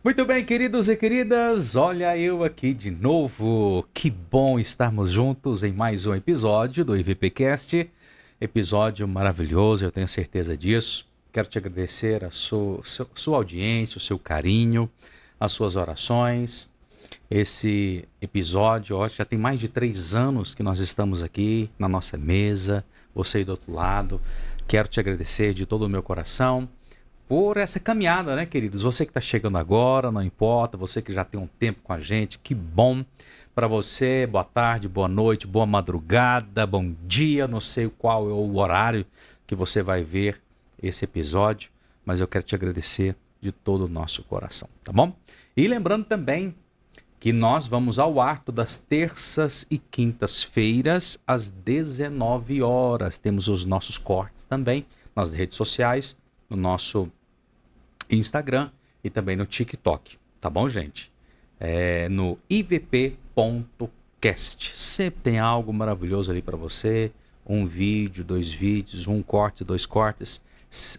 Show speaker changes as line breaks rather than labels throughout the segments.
Muito bem, queridos e queridas, olha eu aqui de novo. Que bom estarmos juntos em mais um episódio do IVPcast. Episódio maravilhoso, eu tenho certeza disso. Quero te agradecer a sua audiência, o seu carinho, as suas orações. Esse episódio, ó, já tem mais de 3 anos que nós estamos aqui na nossa mesa, você aí do outro lado. Quero te agradecer de todo o meu coração por essa caminhada, né, queridos? Você que está chegando agora, não importa, você que já tem um tempo com a gente, que bom para você. Boa tarde, boa noite, boa madrugada, bom dia. Não sei qual é o horário que você vai ver esse episódio, mas eu quero te agradecer de todo o nosso coração, tá bom? E lembrando também que nós vamos ao ar todas terças e quintas-feiras às 19 horas. Temos os nossos cortes também nas redes sociais, no nosso Instagram e também no TikTok, tá bom, gente? No ivp.cast. Sempre tem algo maravilhoso ali para você, um vídeo, 2 vídeos, um corte, 2 cortes,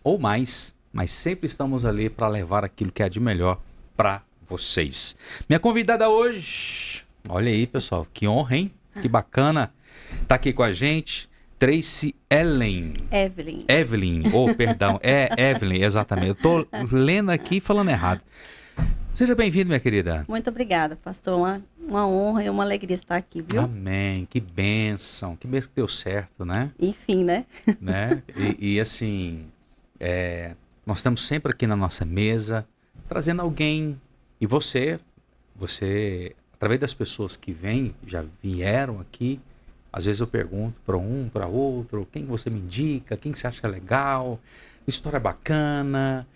ou mais, mas sempre estamos ali para levar aquilo que é de melhor para vocês. Minha convidada hoje, olha aí, pessoal, que honra, hein? Que bacana, tá aqui com a gente. Tracy Evelyn, perdão, Evelyn, exatamente. Eu tô lendo aqui e falando errado. Seja bem-vindo, minha querida.
Muito obrigada, pastor. Uma honra e uma alegria estar aqui, viu?
Amém, que bênção que deu certo, né?
Enfim, né?
E assim, nós estamos sempre aqui na nossa mesa, trazendo alguém, e você, através das pessoas que já vieram aqui, às vezes eu pergunto para um, para outro, quem você me indica, quem você acha legal, história bacana,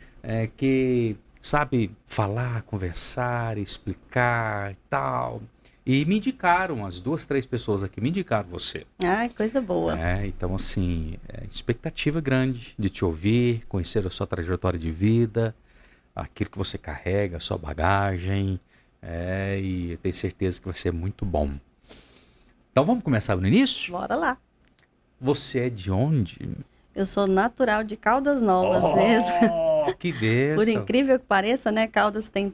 que sabe falar, conversar, explicar e tal. E me indicaram, as 2, 3 pessoas aqui me indicaram você.
Ai, coisa boa.
Então assim, expectativa grande de te ouvir, conhecer a sua trajetória de vida, aquilo que você carrega, a sua bagagem, e eu tenho certeza que vai ser muito bom. Então vamos começar no início?
Bora lá.
Você é de onde?
Eu sou natural de Caldas Novas mesmo.
Que bênção.
Por incrível que pareça, né? Caldas tem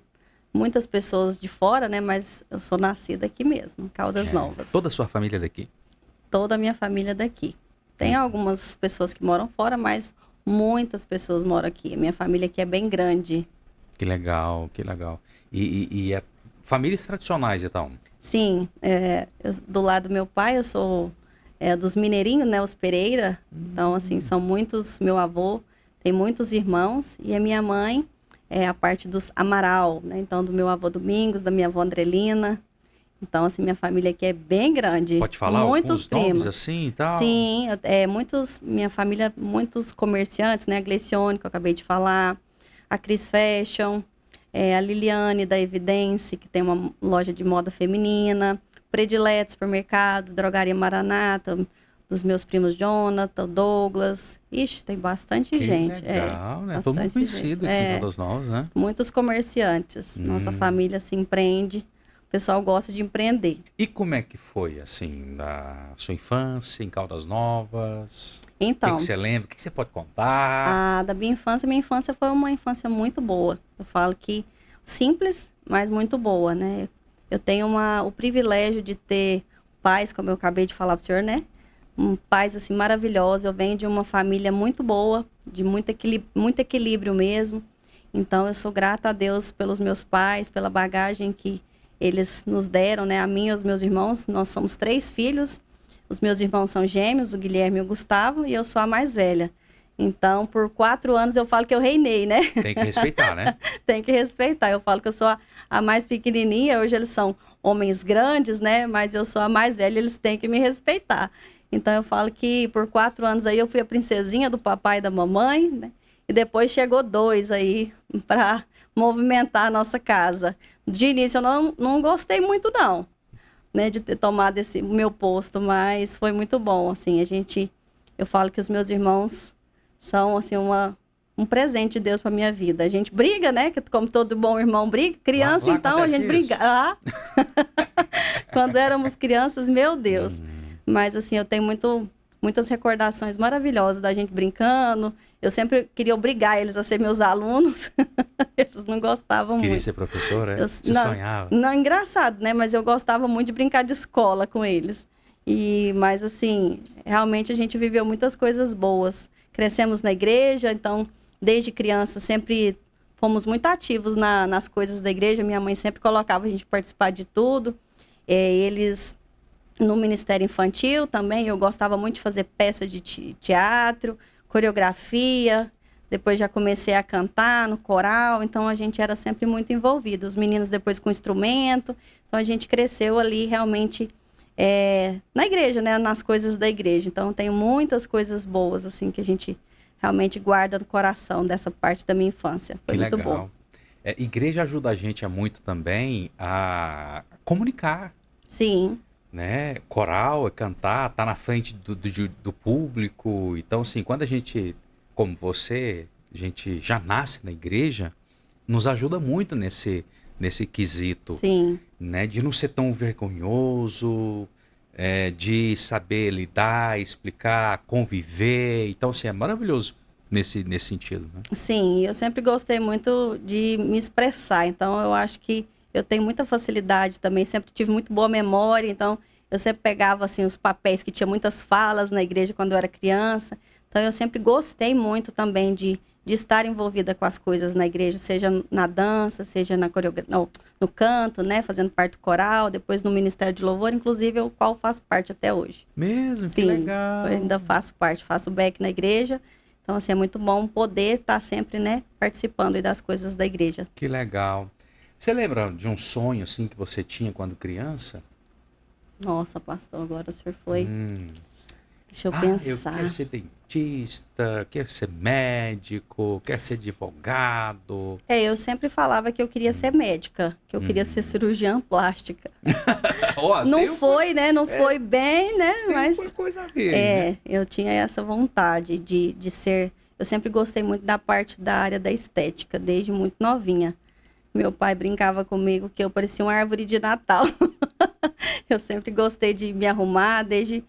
muitas pessoas de fora, né? Mas eu sou nascida aqui mesmo, Caldas Novas.
Toda a sua família é daqui?
Toda a minha família é daqui. Tem algumas pessoas que moram fora, mas muitas pessoas moram aqui. Minha família aqui é bem grande.
Que legal, que legal. E famílias tradicionais, então?
Sim, do lado do meu pai, eu sou dos mineirinhos, né, os Pereira. Então, assim, são muitos, meu avô tem muitos irmãos, e a minha mãe é a parte dos Amaral, né, então do meu avô Domingos, da minha avó Andrelina. Então, assim, minha família aqui é bem grande.
Pode falar
muitos
alguns
primos.
nomes assim e tal?
Sim, minha família, muitos comerciantes, né, a Glecione, que eu acabei de falar, a Cris Fashion, a Liliane da Evidência, que tem uma loja de moda feminina, Predileto Supermercado, Drogaria Maranata, dos meus primos Jonathan, Douglas. Ixi, tem bastante gente.
Legal, né? Todo mundo conhecido aqui em Caldas Novas, né?
Muitos comerciantes. Nossa família se empreende. O pessoal gosta de empreender.
E como é que foi, assim, da sua infância em Caldas Novas?
Então,
o que você lembra? O que você pode contar?
Da minha infância foi uma infância muito boa. Eu falo que simples, mas muito boa, né? Eu tenho o privilégio de ter pais, como eu acabei de falar para o senhor, né? Pais, assim, maravilhosos. Eu venho de uma família muito boa, de muito equilíbrio mesmo. Então, eu sou grata a Deus pelos meus pais, pela bagagem que eles nos deram, né? A mim e aos meus irmãos. Nós somos 3 filhos. Os meus irmãos são gêmeos, o Guilherme e o Gustavo, e eu sou a mais velha. Então, por 4 anos eu falo que eu reinei, né?
Tem que respeitar, né?
Tem que respeitar. Eu falo que eu sou a mais pequenininha. Hoje eles são homens grandes, né? Mas eu sou a mais velha, eles têm que me respeitar. Então, eu falo que por 4 anos aí eu fui a princesinha do papai e da mamãe, né? E depois chegou 2 aí para movimentar a nossa casa. De início eu não gostei muito não, né, de ter tomado esse meu posto, mas foi muito bom, assim, eu falo que os meus irmãos são, assim, um presente de Deus para minha vida. A gente briga, né, como todo bom irmão briga, criança, então a gente briga. Quando éramos crianças, meu Deus. Mas, assim, eu tenho muitas recordações maravilhosas da gente brincando. Eu sempre queria obrigar eles a ser meus alunos. Eles não gostavam
Queria
muito.
ser professora, Você
Não,
sonhava?
não, engraçado, né? Mas eu gostava muito de brincar de escola com eles. Mas assim, realmente a gente viveu muitas coisas boas. Crescemos na igreja, então, desde criança, sempre fomos muito ativos nas coisas da igreja. Minha mãe sempre colocava a gente participar de tudo. Eles no Ministério Infantil também, eu gostava muito de fazer peças de teatro, coreografia. Depois já comecei a cantar no coral, então a gente era sempre muito envolvido. Os meninos depois com instrumento, então a gente cresceu ali realmente na igreja, né? Nas coisas da igreja. Então tenho muitas coisas boas assim que a gente realmente guarda no coração dessa parte da minha infância. Foi
Que
muito
legal.
bom.
Igreja ajuda a gente muito também a comunicar,
Sim,
né? Coral é cantar, tá na frente do público. Então, assim, quando a gente, como você, a gente já nasce na igreja, nos ajuda muito nesse quesito,
sim.
né? De não ser tão vergonhoso, de saber lidar, explicar, conviver. Então, assim, é maravilhoso nesse sentido, né?
Sim, eu sempre gostei muito de me expressar, então eu acho que eu tenho muita facilidade também, sempre tive muito boa memória, então eu sempre pegava assim os papéis que tinha muitas falas na igreja quando eu era criança, então eu sempre gostei muito também de estar envolvida com as coisas na igreja, seja na dança, seja no canto, né, fazendo parte do coral, depois no Ministério de Louvor, inclusive o qual faço parte até hoje.
Mesmo, que
Sim,
legal.
eu ainda faço parte, faço back na igreja. Então, assim, é muito bom poder estar sempre, né, participando aí das coisas da igreja.
Que legal. Você lembra de um sonho assim que você tinha quando criança?
Nossa, pastor, agora o senhor foi.
Hum.
Deixa eu
Eu
pensar.
quero ser dentista, quero ser médico, quero ser advogado.
Eu sempre falava que eu queria ser médica, que eu queria ser cirurgiã plástica.
Ó,
Não
tem
foi, né? Não foi bem, né?
uma
Mas
coisa a ver, né?
eu tinha essa vontade de ser. Eu sempre gostei muito da parte da área da estética, desde muito novinha. Meu pai brincava comigo que eu parecia uma árvore de Natal. Eu sempre gostei de me arrumar desde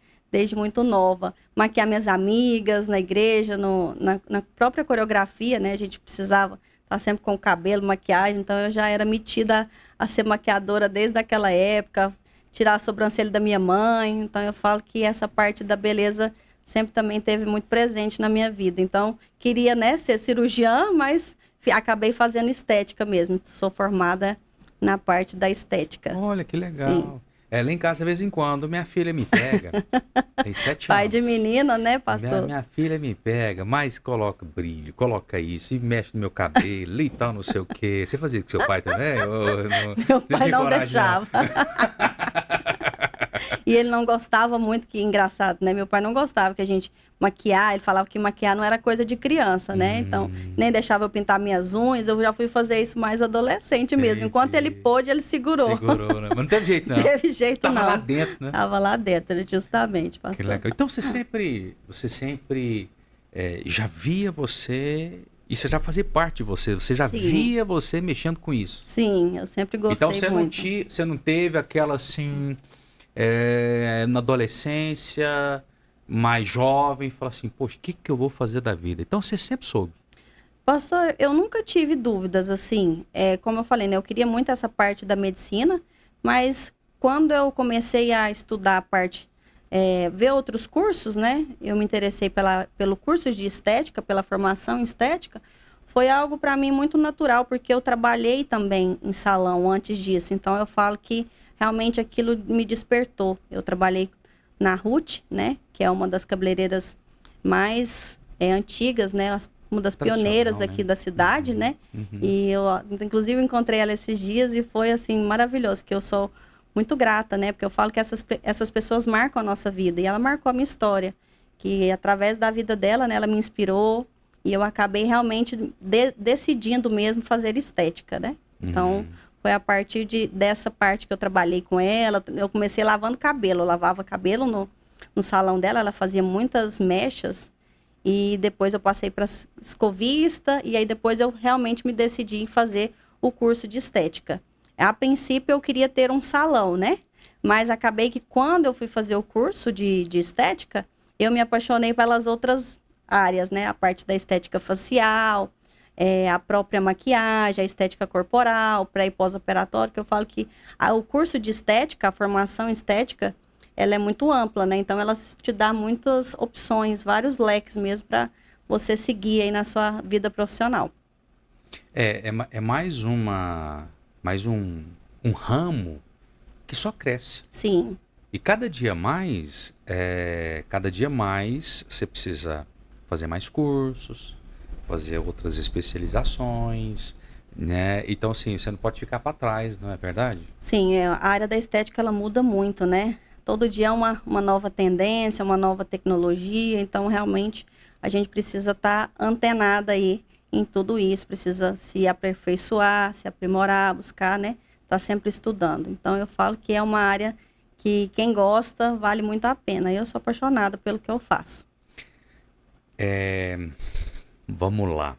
muito nova. Maquiar minhas amigas na igreja, na própria coreografia, né? A gente precisava estar sempre com o cabelo, maquiagem. Então, eu já era metida a ser maquiadora desde aquela época. Tirar a sobrancelha da minha mãe. Então, eu falo que essa parte da beleza sempre também teve muito presente na minha vida. Então, queria, né, ser cirurgiã, mas acabei fazendo estética mesmo. Sou formada na parte da estética.
Olha, que legal.
Sim.
Lá em casa, de vez em quando, minha filha me pega. Tem 7
Pai
anos.
de menina, né, pastor?
Minha filha me pega, mas coloca brilho, coloca isso, e mexe no meu cabelo e tal, não sei o quê. Você fazia isso com seu pai também? Ou
Meu pai
tinha
não
coragem,
deixava. E ele não gostava muito, que engraçado, né? Meu pai não gostava que a gente maquiar, ele falava que maquiar não era coisa de criança, né? Então, nem deixava eu pintar minhas unhas, eu já fui fazer isso mais adolescente mesmo.
Entendi.
Enquanto ele pôde, ele segurou.
Segurou, né? Mas não teve jeito, não.
Teve jeito,
Tava
não.
lá dentro, né?
Tava lá dentro, justamente,
Que
pastor.
legal. Então você sempre já via você, e você já fazia parte de você, você já
Sim.
via você mexendo com isso.
Sim, eu sempre gostei
Então você
muito.
você não teve aquela assim, na adolescência, mais jovem, falar assim, poxa, o que eu vou fazer da vida? Então você sempre soube.
Pastor, eu nunca tive dúvidas, assim, como eu falei, né, eu queria muito essa parte da medicina, mas quando eu comecei a estudar a parte, ver outros cursos, né, eu me interessei pelo curso de estética, pela formação em estética, foi algo para mim muito natural, porque eu trabalhei também em salão antes disso, então eu falo que realmente aquilo me despertou. Eu trabalhei na Ruth, né, que é uma das cabeleireiras mais antigas, né, uma das pioneiras
Tradicional,
aqui
né?
da cidade, né? E eu, inclusive, encontrei ela esses dias e foi, assim, maravilhoso, que eu sou muito grata, né? Porque eu falo que essas pessoas marcam a nossa vida e ela marcou a minha história, que através da vida dela, né, ela me inspirou e eu acabei realmente decidindo mesmo fazer estética, né? Então, foi a partir dessa parte que eu trabalhei com ela. Eu comecei lavando cabelo. Eu lavava cabelo no salão dela. Ela fazia muitas mechas. E depois eu passei para escovista. E aí depois eu realmente me decidi em fazer o curso de estética. A princípio eu queria ter um salão, né? Mas acabei que quando eu fui fazer o curso de estética, eu me apaixonei pelas outras áreas, né? A parte da estética facial, a própria maquiagem, a estética corporal, pré e pós-operatório, que eu falo que o curso de estética, a formação em estética, ela é muito ampla, né? Então, ela te dá muitas opções, vários leques mesmo para você seguir aí na sua vida profissional.
É mais um ramo que só cresce.
Sim,
E cada dia mais você precisa fazer mais cursos, fazer outras especializações, né? Então, assim, você não pode ficar para trás, não é verdade?
sim, a área da estética, ela muda muito, né? Todo dia é uma nova tendência, uma nova tecnologia, então, realmente, a gente precisa estar antenada aí em tudo isso, precisa se aperfeiçoar, se aprimorar, buscar, né? Tá sempre estudando. Então, eu falo que é uma área que quem gosta vale muito a pena. Eu sou apaixonada pelo que eu faço.
Vamos lá.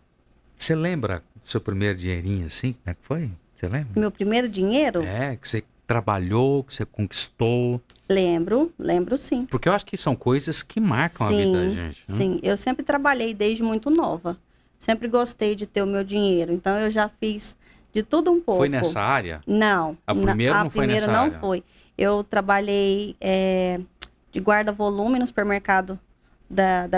Você lembra do seu primeiro dinheirinho assim? Como é que foi? Você lembra?
Meu primeiro dinheiro?
Que você trabalhou, que você conquistou.
Lembro sim.
Porque eu acho que são coisas que marcam a vida da
Sim,
gente, né?
sim. Eu sempre trabalhei desde muito nova. Sempre gostei de ter o meu dinheiro. Então, eu já fiz de tudo um pouco.
Foi nessa área?
Não.
A primeira não foi
primeira
nessa
não
área?
foi. Eu trabalhei de guarda-volume no supermercado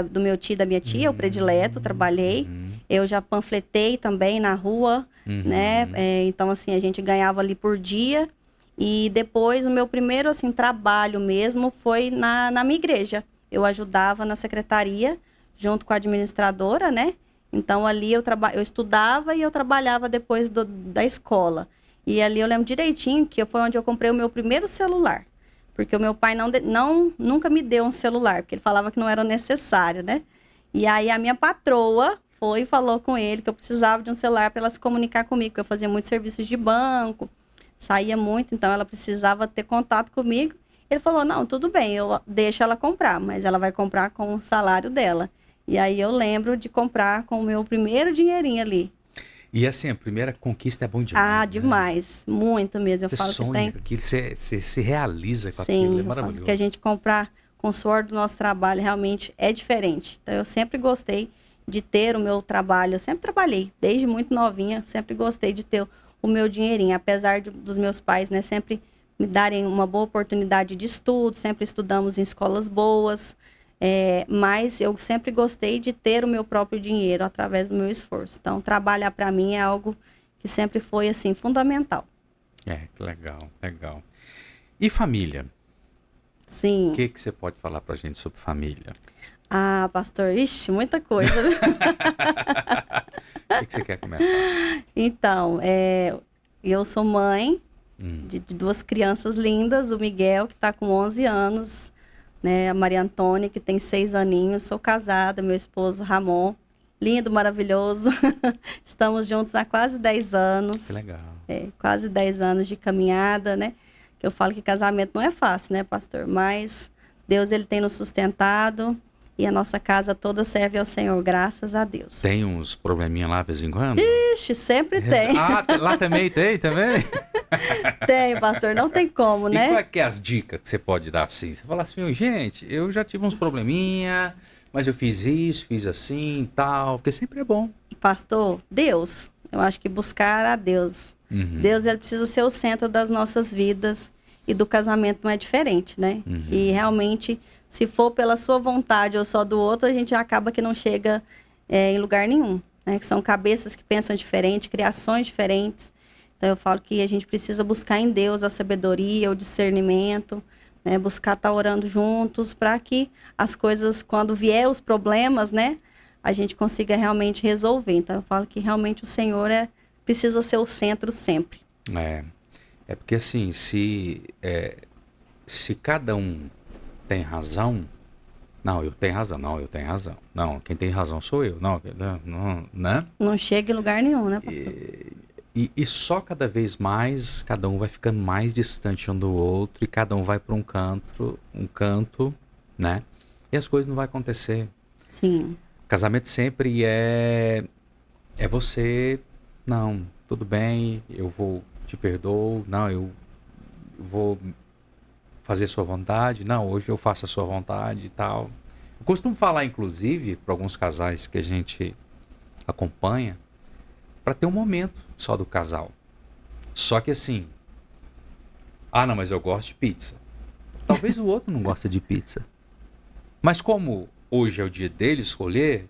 do meu tio e da minha tia, o predileto, trabalhei. Eu já panfletei também na rua, né? Então, assim, a gente ganhava ali por dia. E depois, o meu primeiro, assim, trabalho mesmo foi na minha igreja. Eu ajudava na secretaria, junto com a administradora, né? Então, ali eu estudava e eu trabalhava depois da escola. E ali eu lembro direitinho que foi onde eu comprei o meu primeiro celular. Porque o meu pai nunca me deu um celular, porque ele falava que não era necessário, né? E aí a minha patroa foi e falou com ele que eu precisava de um celular para ela se comunicar comigo, porque eu fazia muitos serviços de banco, saía muito, então ela precisava ter contato comigo. Ele falou, não, tudo bem, eu deixo ela comprar, mas ela vai comprar com o salário dela. E aí eu lembro de comprar com o meu primeiro dinheirinho ali.
E assim, a primeira conquista é bom demais, né?
Demais. Muito mesmo. Eu
Você
falo
sonha
que tem.
aquilo, você se realiza com
Sim,
aquilo, é
eu falo
maravilhoso.
que a gente comprar com o suor do nosso trabalho realmente é diferente. Então, eu sempre gostei de ter o meu trabalho. Eu sempre trabalhei, desde muito novinha, sempre gostei de ter o meu dinheirinho. Apesar dos meus pais, né, sempre me darem uma boa oportunidade de estudo, sempre estudamos em escolas boas. Mas eu sempre gostei de ter o meu próprio dinheiro através do meu esforço. Então, trabalhar para mim é algo que sempre foi, assim, fundamental.
Que legal, legal. E família?
Sim.
O que você pode falar pra gente sobre família?
Pastor, ixi, muita coisa.
O que você quer começar?
Então, eu sou mãe de duas crianças lindas, o Miguel, que está com 11 anos, né? A Maria Antônia, que tem 6 aninhos. Sou casada, meu esposo Ramon, lindo, maravilhoso. Estamos juntos há quase 10 anos.
Que legal.
Quase 10 anos de caminhada, né? Que eu falo que casamento não é fácil, né, pastor? Mas Deus, ele tem nos sustentado e a nossa casa toda serve ao Senhor, graças a Deus.
Tem uns probleminha lá de vez em quando?
Ixi, sempre tem.
Lá também tem, também?
Tem, pastor, não tem como, né?
E qual é que é as dicas que você pode dar assim? Você fala assim, gente, eu já tive uns probleminha, mas eu fiz isso, fiz assim e tal, porque sempre é bom.
Pastor, Deus, eu acho que buscar a Deus. Deus, ele precisa ser o centro das nossas vidas e do casamento não é diferente, né? E realmente, se for pela sua vontade ou só do outro, a gente acaba que não chega em lugar nenhum, né? Que são cabeças que pensam diferente, criações diferentes. Então, eu falo que a gente precisa buscar em Deus a sabedoria, o discernimento, né? Buscar estar orando juntos para que as coisas, quando vier os problemas, né? A gente consiga realmente resolver. Então, eu falo que realmente o Senhor precisa ser o centro sempre.
É porque assim, se cada um tem razão, não, eu tenho razão, não, eu tenho razão. Não, quem tem razão sou eu. Não, né?
Não chega em lugar nenhum, né, pastor?
E só cada vez mais, cada um vai ficando mais distante um do outro e cada um vai para um canto, né? E as coisas não vão acontecer.
Sim.
Casamento sempre é você, não, tudo bem, eu te perdoo, não, eu vou fazer a sua vontade, não, hoje eu faço a sua vontade e tal. Eu costumo falar, inclusive, para alguns casais que a gente acompanha, para ter um momento só do casal. Só que assim, não, mas eu gosto de pizza. Talvez o outro não goste de pizza. Mas como hoje é o dia dele escolher,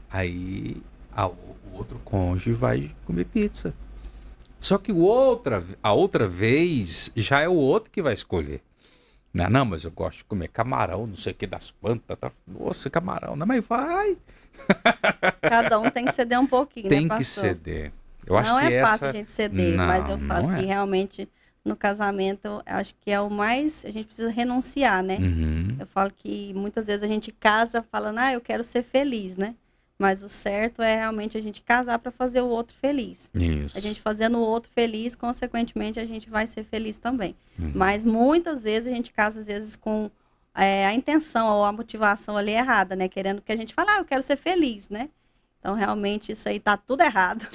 aí o outro cônjuge vai comer pizza. Só que a outra vez já é o outro que vai escolher. Não, mas eu gosto de comer camarão, não sei o que das quantas. Tá? Nossa, camarão. Não, mas vai.
Cada um tem que ceder um pouquinho,
Tem
né,
que
pastor?
ceder. Eu acho
Não
que
é fácil a
essa...
gente ceder, mas eu
Não,
falo
não
que
é.
realmente no casamento, eu acho que é o mais, a gente precisa renunciar, né?
Uhum.
Eu falo que muitas vezes a gente casa falando, eu quero ser feliz, né? Mas o certo é realmente a gente casar para fazer o outro feliz. A gente
Isso.
fazendo o outro feliz, consequentemente, a gente vai ser feliz também.
Uhum.
Mas muitas vezes a gente casa, às vezes, com a intenção ou a motivação ali errada, né? Querendo que a gente fale, eu quero ser feliz, né? Então, realmente, isso aí tá tudo errado.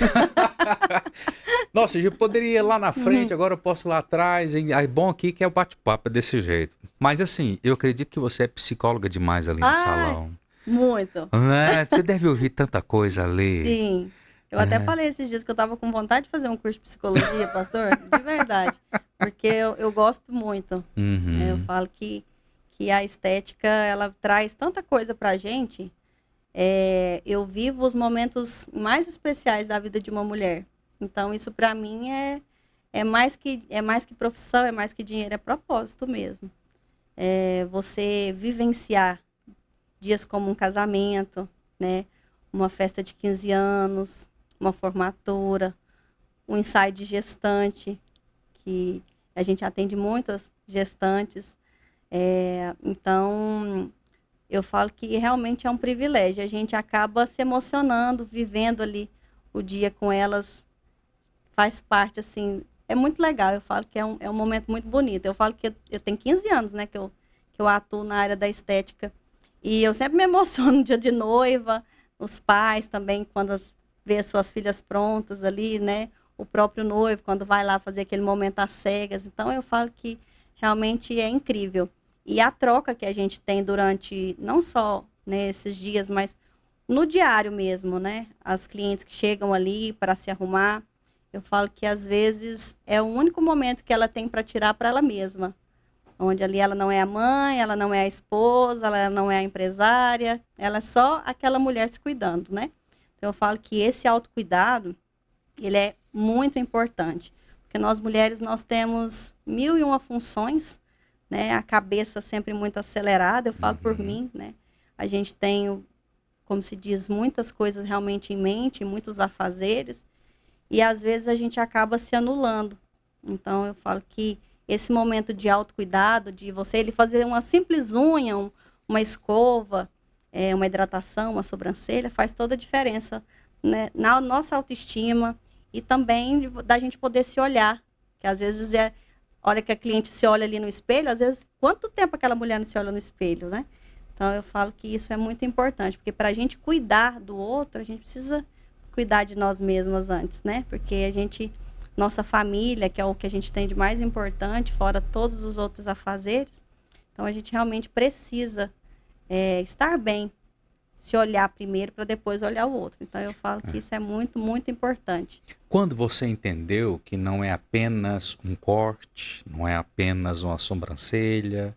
Nossa, eu poderia ir lá na frente,
Uhum.
agora eu posso ir lá atrás. É bom aqui que é o bate-papo é desse jeito. Mas assim, eu acredito que você é psicóloga demais ali no
Ai,
salão.
muito.
Né? Você deve ouvir tanta coisa ali.
Sim. Eu até
É.
falei esses dias que eu tava com vontade de fazer um curso de psicologia, pastor, de verdade. Porque eu gosto muito. Eu
Uhum.
falo que a estética, ela traz tanta coisa pra gente. Eu vivo os momentos mais especiais da vida de uma mulher. Então, isso pra mim é mais que profissão, é mais que dinheiro, é propósito mesmo. Você vivenciar dias como um casamento, né? Uma festa de 15 anos, uma formatura, um ensaio de gestante, que a gente atende muitas gestantes. Então, eu falo que realmente é um privilégio. A gente acaba se emocionando, vivendo ali o dia com elas, faz parte, assim, é muito legal. Eu falo que é um momento muito bonito. Eu falo que eu tenho 15 anos, né, que eu atuo na área da estética. E eu sempre me emociono no dia de noiva, os pais também, quando vê as suas filhas prontas ali, né? O próprio noivo, quando vai lá fazer aquele momento às cegas. Então, eu falo que realmente é incrível. E a troca que a gente tem durante, não só, né, esses dias, mas no diário mesmo, né? As clientes que chegam ali para se arrumar, eu falo que às vezes é o único momento que ela tem para tirar para ela mesma. Onde ali ela não é a mãe, ela não é a esposa, ela não é a empresária, ela é só aquela mulher se cuidando, né? Então eu falo que esse autocuidado, ele é muito importante, porque nós mulheres, nós temos 1001 funções, né? A cabeça sempre muito acelerada, eu falo por
Uhum.
mim, né? A gente tem, como se diz, muitas coisas realmente em mente, muitos afazeres, e às vezes a gente acaba se anulando. Então eu falo que esse momento de autocuidado, de você ele fazer uma simples unha, uma escova, uma hidratação, uma sobrancelha, faz toda a diferença, né, na nossa autoestima e também da gente poder se olhar. Que às vezes olha que a cliente se olha ali no espelho, às vezes, quanto tempo aquela mulher não se olha no espelho, né? Então eu falo que isso é muito importante, porque para a gente cuidar do outro, a gente precisa cuidar de nós mesmas antes, né? Porque nossa família, que é o que a gente tem de mais importante, fora todos os outros afazeres, então a gente realmente precisa estar bem, se olhar primeiro para depois olhar o outro. Então eu falo que isso é muito, muito importante.
Quando você entendeu que não é apenas um corte, não é apenas uma sobrancelha,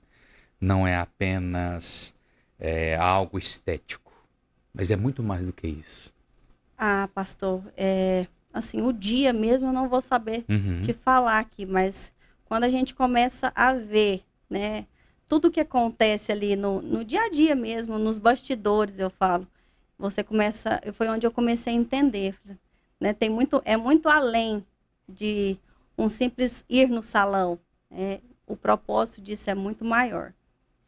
não é apenas algo estético, mas é muito mais do que isso.
Pastor, assim, o dia mesmo eu não vou saber te
Uhum.
falar aqui, mas quando a gente começa a ver, né, tudo que acontece ali no dia a dia mesmo, nos bastidores, eu falo, foi onde eu comecei a entender, né, é muito além de um simples ir no salão, o propósito disso é muito maior.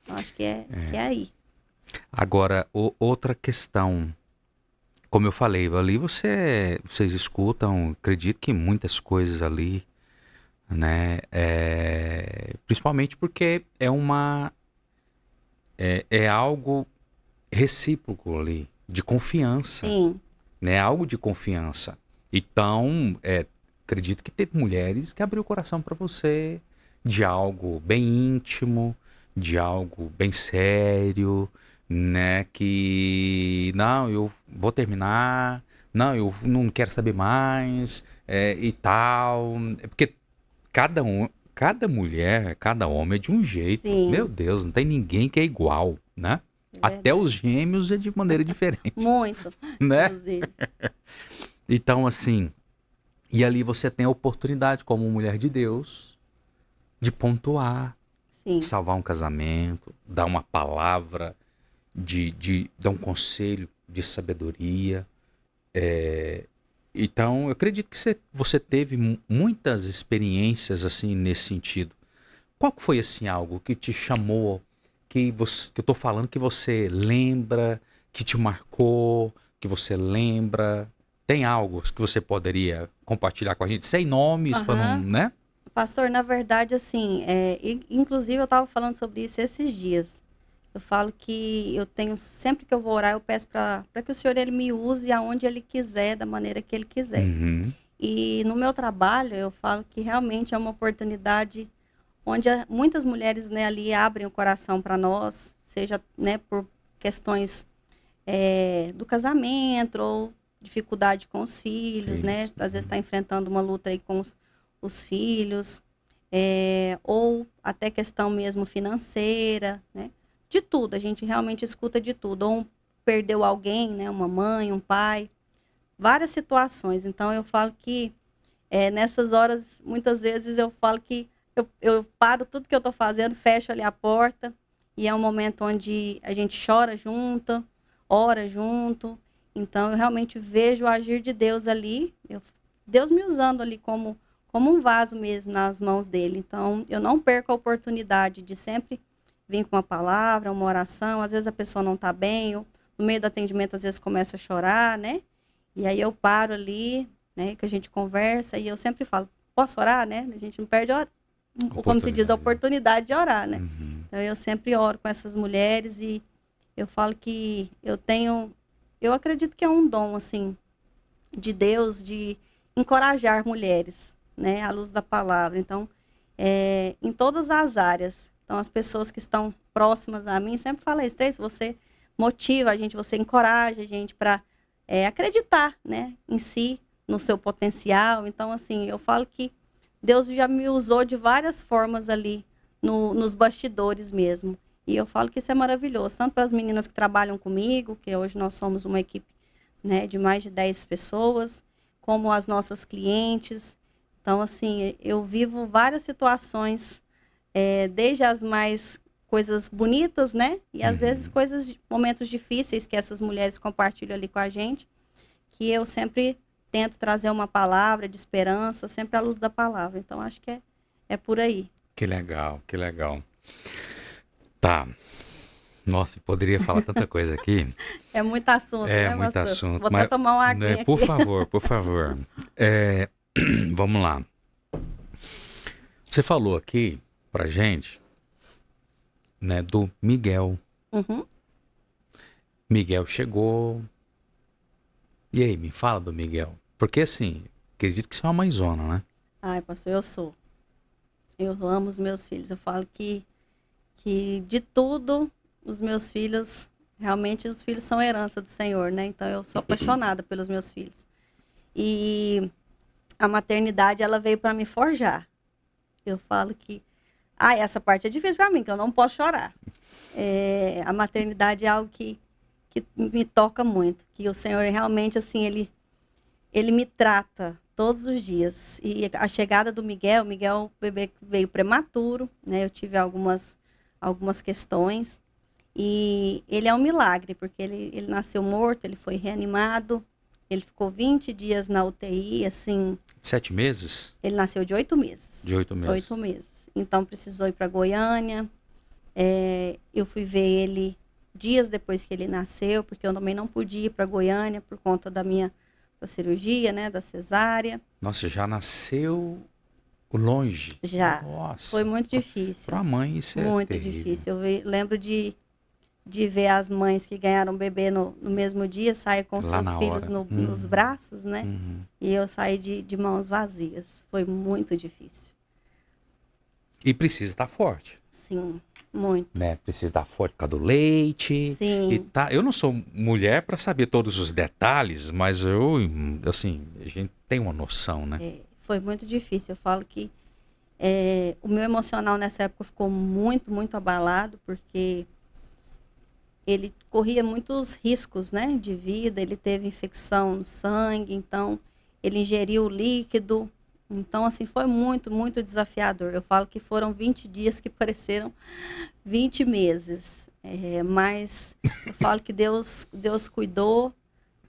Eu acho que é aí.
Agora, outra questão. Como eu falei, ali vocês escutam, acredito que muitas coisas ali, né? Principalmente porque é algo recíproco ali, de confiança,
Sim,
né? Algo de confiança. Então, acredito que teve mulheres que abriu o coração para você de algo bem íntimo, de algo bem sério, né? Que não, eu vou terminar, não, eu não quero saber mais, e tal. É porque cada mulher, cada homem é de um jeito. Meu
Sim,
Deus, não tem ninguém que é igual, né?
é
Até os
verdade.
gêmeos é de maneira diferente,
Muito,
né?
inclusive.
Então, assim, e ali você tem a oportunidade, como mulher de Deus, de pontuar,
Sim,
salvar um casamento, dar uma palavra, de dar um conselho de sabedoria. Então, eu acredito que você teve muitas experiências assim nesse sentido. Qual que foi assim algo que te chamou, que eu tô falando que você lembra, que te marcou, que você lembra? Tem algo que você poderia compartilhar com a gente, sem nomes, para não,
aham.
né?
Pastor, na verdade, assim, inclusive eu estava falando sobre isso esses dias. Eu falo que eu tenho, sempre que eu vou orar, eu peço para que o Senhor ele me use aonde Ele quiser, da maneira que Ele quiser.
Uhum,
E no meu trabalho, eu falo que realmente é uma oportunidade onde muitas mulheres, né, ali abrem o coração para nós, seja, né, por questões do casamento ou dificuldade com os filhos, né?
filhos.
Às vezes está enfrentando uma luta aí com os filhos, ou até questão mesmo financeira, né? De tudo, a gente realmente escuta de tudo. Ou perdeu alguém, né? Uma mãe, um pai, várias situações. Então eu falo que nessas horas, muitas vezes eu falo que eu paro tudo que eu estou fazendo, fecho ali a porta, e é um momento onde a gente chora junto, ora junto. Então, eu realmente vejo o agir de Deus ali, Deus me usando ali como um vaso mesmo nas mãos dele. Então, eu não perco a oportunidade de sempre vir com uma palavra, uma oração. Às vezes a pessoa não está bem, ou no meio do atendimento, às vezes começa a chorar, né? E aí eu paro ali, né, que a gente conversa, e eu sempre falo, posso orar, né? A gente não perde, como se diz, a
Oportunidade, né?
oportunidade de orar, né?
Uhum.
Então eu sempre oro com essas mulheres e eu falo que eu acredito que é um dom, assim, de Deus, de encorajar mulheres, né, à luz da palavra. Então, em todas as áreas. Então, as pessoas que estão próximas a mim sempre falam isso, Tracy, você motiva a gente, você encoraja a gente para acreditar, né, em si, no seu potencial. Então, assim, eu falo que Deus já me usou de várias formas ali nos bastidores mesmo. E eu falo que isso é maravilhoso, tanto para as meninas que trabalham comigo, que hoje nós somos uma equipe, né, de mais de 10 pessoas, como as nossas clientes. Então, assim, eu vivo várias situações, desde as mais coisas bonitas, né? E às vezes
Uhum.
momentos difíceis que essas mulheres compartilham ali com a gente, que eu sempre tento trazer uma palavra de esperança, sempre à luz da palavra. Então, acho que é por aí.
Que legal, que legal. Tá. Nossa, poderia falar tanta coisa aqui.
É muito assunto,
É
né,
muito
pastor?
assunto,
Vou até
mas
tomar uma
né,
aguinha
por
aqui.
favor, por favor. É, vamos lá. Você falou aqui pra gente, né, do Miguel.
Uhum.
Miguel chegou. E aí, me fala do Miguel. Porque assim, acredito que você é uma mãezona, né?
Ai, pastor, eu sou. Eu amo os meus filhos. Eu falo que de tudo, os meus filhos, realmente os filhos são herança do Senhor, né? Então eu sou apaixonada pelos meus filhos. E a maternidade, ela veio para me forjar. Eu falo que, essa parte é difícil para mim, que eu não posso chorar. A maternidade é algo que me toca muito, que o Senhor realmente, assim, ele me trata todos os dias. E a chegada do Miguel, o bebê veio prematuro, né? Eu tive algumas questões. E ele é um milagre, porque ele nasceu morto, ele foi reanimado, ele ficou 20 dias na UTI, assim,
7 meses?
ele nasceu de 8 meses.
De 8 meses.
8 meses. Então precisou ir para Goiânia. Eu fui ver ele dias depois que ele nasceu, porque eu também não podia ir para Goiânia por conta da cirurgia, né, da cesárea.
Nossa, já nasceu longe.
Já. Foi
Nossa.
muito difícil.
Pra mãe isso é
Muito
terrível.
difícil. Lembro de ver as mães que ganharam bebê no mesmo dia sair com
Lá
seus
na
filhos
hora.
nos braços, né?
Uhum.
E eu saí de mãos vazias. Foi muito difícil.
E precisa estar forte.
Sim. Muito.
né? Precisa dar forte por causa do leite e
Sim.
tá. Eu não sou mulher para saber todos os detalhes, mas eu, assim, a gente tem uma noção, né?
Foi muito difícil. Eu falo que o meu emocional nessa época ficou muito, muito abalado, porque ele corria muitos riscos, né, de vida. Ele teve infecção no sangue, então ele ingeriu líquido. Então, assim, foi muito, muito desafiador. Eu falo que foram 20 dias que pareceram 20 meses. Mas eu falo que Deus cuidou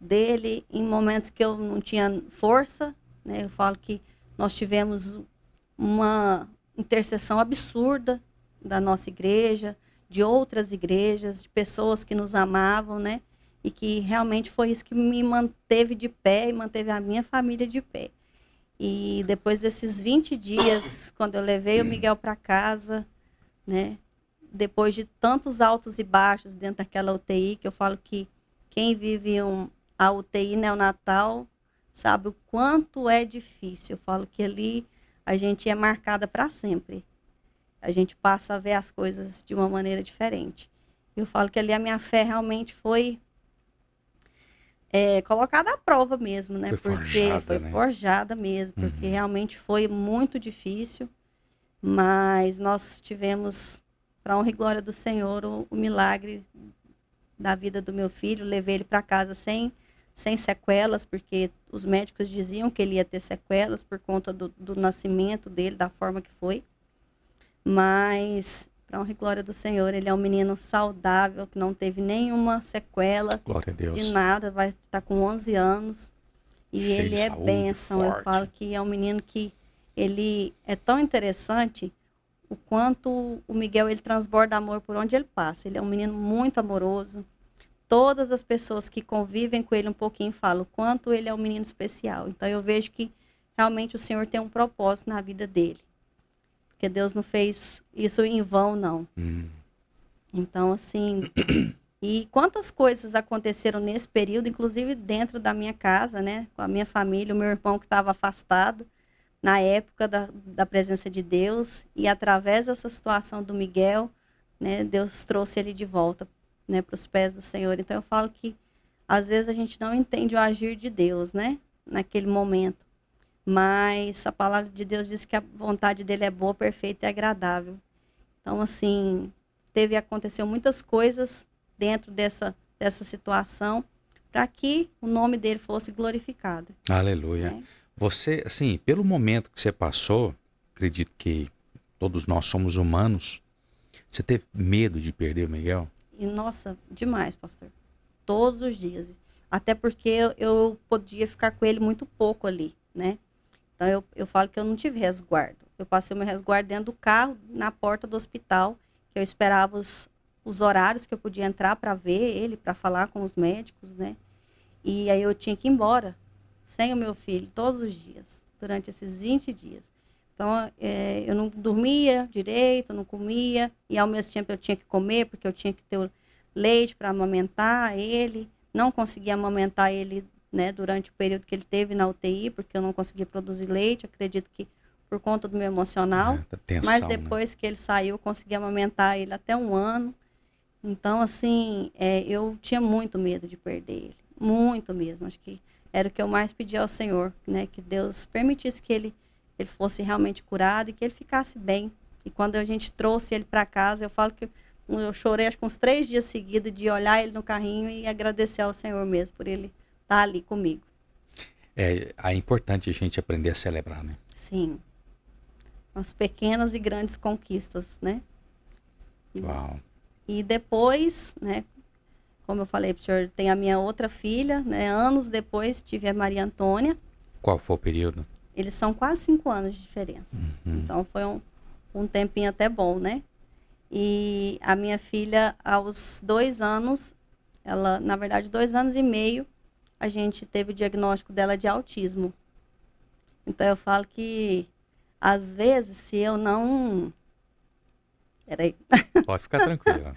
dele em momentos que eu não tinha força, né? Eu falo que nós tivemos uma intercessão absurda da nossa igreja, de outras igrejas, de pessoas que nos amavam, né? E que realmente foi isso que me manteve de pé e manteve a minha família de pé. E depois desses 20 dias, quando eu levei o Miguel para casa, né? Depois de tantos altos e baixos dentro daquela UTI, que eu falo que quem vive a UTI neonatal sabe o quanto é difícil. Eu falo que ali a gente é marcada para sempre. A gente passa a ver as coisas de uma maneira diferente. Eu falo que ali a minha fé realmente foi colocada à prova mesmo, né?
Foi
Porque
forjada,
foi
né?
forjada mesmo, porque realmente foi muito difícil, mas nós tivemos, para honra e glória do Senhor, o milagre da vida do meu filho. Levei ele para casa sem sequelas, porque os médicos diziam que ele ia ter sequelas por conta do nascimento dele, da forma que foi. Mas, para honra e glória do Senhor, ele é um menino saudável, que não teve nenhuma sequela
Glória a
de
Deus.
nada, vai estar com 11 anos. E
Cheio
ele
de
é
saúde,
bênção. Eu
forte.
falo que é um menino que ele é tão interessante o quanto o Miguel ele transborda amor por onde ele passa. Ele é um menino muito amoroso. Todas as pessoas que convivem com ele um pouquinho falam o quanto ele é um menino especial. Então eu vejo que realmente o Senhor tem um propósito na vida dele. Porque Deus não fez isso em vão, não. Então, assim, e quantas coisas aconteceram nesse período, inclusive dentro da minha casa, né? Com a minha família, o meu irmão que estava afastado na época da presença de Deus. E através dessa situação do Miguel, né? Deus trouxe ele de volta, né? Para os pés do Senhor. Então, eu falo que às vezes a gente não entende o agir de Deus, né? Naquele momento. Mas a palavra de Deus diz que a vontade dele é boa, perfeita e agradável. Então, assim, aconteceu muitas coisas dentro dessa situação para que o nome dele fosse glorificado.
Aleluia.
Né?
Você, assim, pelo momento que você passou, acredito que todos nós somos humanos. Você teve medo de perder o Miguel?
E, nossa, demais, pastor. Todos os dias. Até porque eu podia ficar com ele muito pouco ali, né? Então, eu falo que eu não tive resguardo. Eu passei o meu resguardo dentro do carro, na porta do hospital, que eu esperava os horários que eu podia entrar para ver ele, para falar com os médicos, né? E aí eu tinha que ir embora, sem o meu filho, todos os dias, durante esses 20 dias. Então, eu não dormia direito, não comia, e ao mesmo tempo eu tinha que comer, porque eu tinha que ter o leite para amamentar ele. Não conseguia amamentar ele, né, durante o período que ele teve na UTI, porque eu não conseguia produzir leite, acredito que por conta do meu emocional.
Tensão,
mas depois que ele saiu, eu consegui amamentar ele até 1 ano. Então, assim, eu tinha muito medo de perder ele, muito mesmo. Acho que era o que eu mais pedia ao Senhor, né, que Deus permitisse que ele fosse realmente curado e que ele ficasse bem. E quando a gente trouxe ele para casa, eu falo que eu chorei acho que uns 3 dias seguidos de olhar ele no carrinho e agradecer ao Senhor mesmo por ele estar ali comigo.
É importante a gente aprender a celebrar, né?
Sim. As pequenas e grandes conquistas, né?
Uau.
E depois, né, como eu falei para o senhor, tem a minha outra filha, né? Anos depois tive a Maria Antônia.
Qual foi o período?
Eles são quase 5 anos de diferença. Então foi um tempinho até bom, né? E a minha filha, aos 2 anos, ela, na verdade, 2 anos e meio, a gente teve o diagnóstico dela de autismo. Então eu falo que, às vezes, se eu não... Peraí.
Pode ficar tranquila.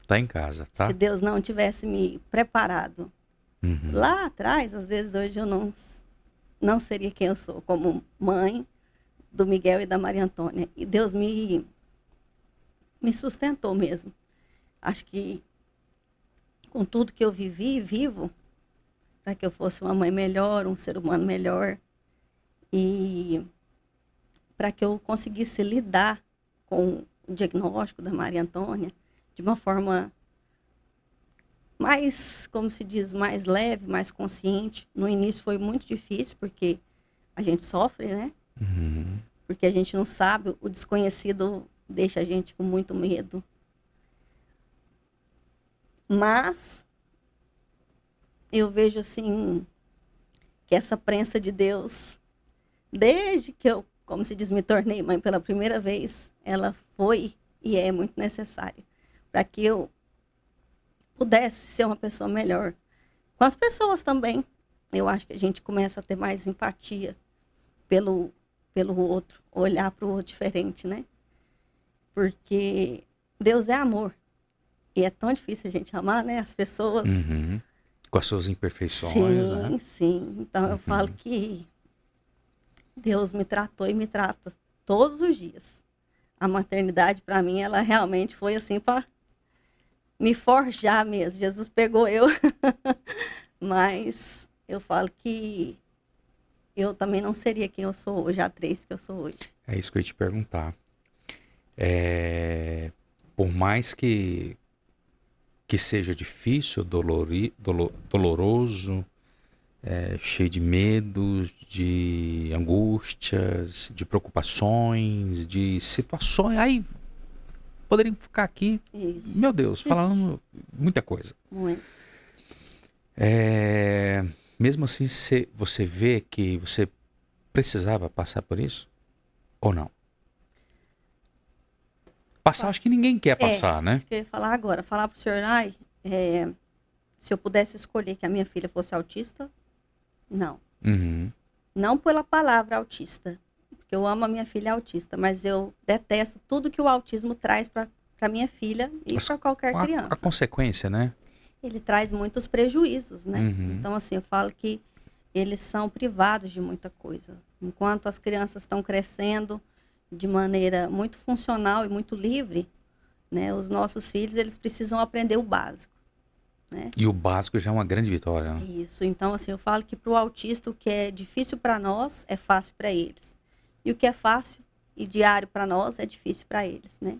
Tá em casa, tá?
Se Deus não tivesse me preparado lá atrás, às vezes hoje eu não seria quem eu sou, como mãe do Miguel e da Maria Antônia. E Deus me me sustentou mesmo. Acho que com tudo que eu vivi e vivo, para que eu fosse uma mãe melhor, um ser humano melhor, e para que eu conseguisse lidar com o diagnóstico da Maria Antônia de uma forma mais, como se diz, mais leve, mais consciente. No início foi muito difícil, porque a gente sofre, né?
Uhum.
Porque a gente não sabe, o desconhecido deixa a gente com muito medo. Mas eu vejo assim que essa prensa de Deus, desde que eu, como se diz, me tornei mãe pela primeira vez, ela foi e é muito necessária para que eu pudesse ser uma pessoa melhor. Com as pessoas também, eu acho que a gente começa a ter mais empatia pelo outro, olhar para o outro diferente, né? Porque Deus é amor. E é tão difícil a gente amar, né? As pessoas.
Uhum. Com as suas imperfeições,
Sim,
né?
sim. Então eu falo que Deus me tratou e me trata todos os dias. A maternidade, para mim, ela realmente foi assim para me forjar mesmo. Jesus pegou eu. Mas eu falo que eu também não seria quem eu sou hoje, a atriz que eu sou hoje.
É isso que eu ia te perguntar. Por mais que seja difícil, doloroso, cheio de medos, de angústias, de preocupações, de situações. Aí poderíamos ficar aqui,
Isso.
meu Deus,
Ixi.
falando muita coisa.
Muito.
Mesmo assim, você vê que você precisava passar por isso? Ou não? Passar, acho que ninguém quer passar, né?
Isso que eu ia falar agora. Falar pro senhor, se eu pudesse escolher que a minha filha fosse autista, não.
Uhum.
Não pela palavra autista, porque eu amo a minha filha autista, mas eu detesto tudo que o autismo traz para minha filha e para qualquer criança.
A consequência, né?
Ele traz muitos prejuízos, né?
Uhum.
Então, assim, eu falo que eles são privados de muita coisa. Enquanto as crianças estão crescendo de maneira muito funcional e muito livre, né? Os nossos filhos, eles precisam aprender o básico, né?
E o básico já é uma grande vitória, né?
Isso. Então, assim, eu falo que para o autista, o que é difícil para nós é fácil para eles. E o que é fácil e diário para nós é difícil para eles, né?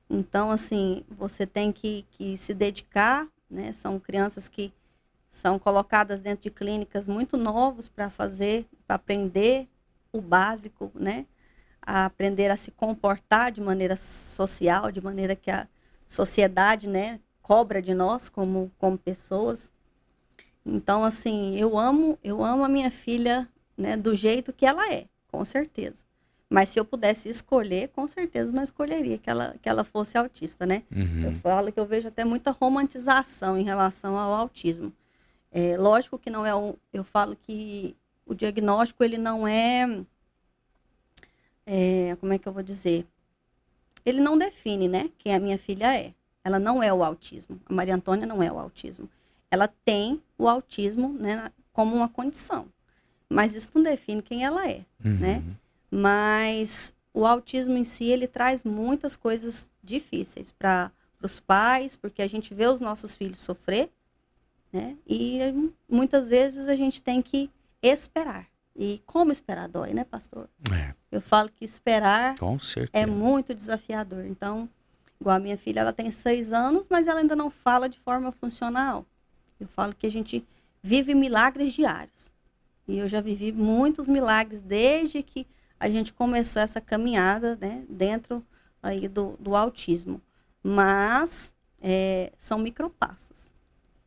Então, assim, você tem que se dedicar, né? São crianças que são colocadas dentro de clínicas muito novos para aprender o básico, né? A aprender a se comportar de maneira social, de maneira que a sociedade, né, cobra de nós como pessoas. Então, assim, eu amo a minha filha, né, do jeito que ela é, com certeza. Mas se eu pudesse escolher, com certeza não escolheria que ela fosse autista, né?
Uhum.
Eu falo que eu vejo até muita romantização em relação ao autismo. Lógico que não é eu falo que o diagnóstico, ele não como é que eu vou dizer? Ele não define, né, quem a minha filha é. Ela não é o autismo. A Maria Antônia não é o autismo. Ela tem o autismo, né, como uma condição. Mas isso não define quem ela é, né? Mas o autismo em si, ele traz muitas coisas difíceis para os pais, porque a gente vê os nossos filhos sofrer, né? E muitas vezes a gente tem que esperar. E como esperar dói, né, pastor? Eu falo que esperar
com certeza
é muito desafiador. Então, igual a minha filha, ela tem 6 anos, mas ela ainda não fala de forma funcional. Eu falo que a gente vive milagres diários. E eu já vivi muitos milagres desde que a gente começou essa caminhada, né, dentro aí do autismo. Mas são micropassos.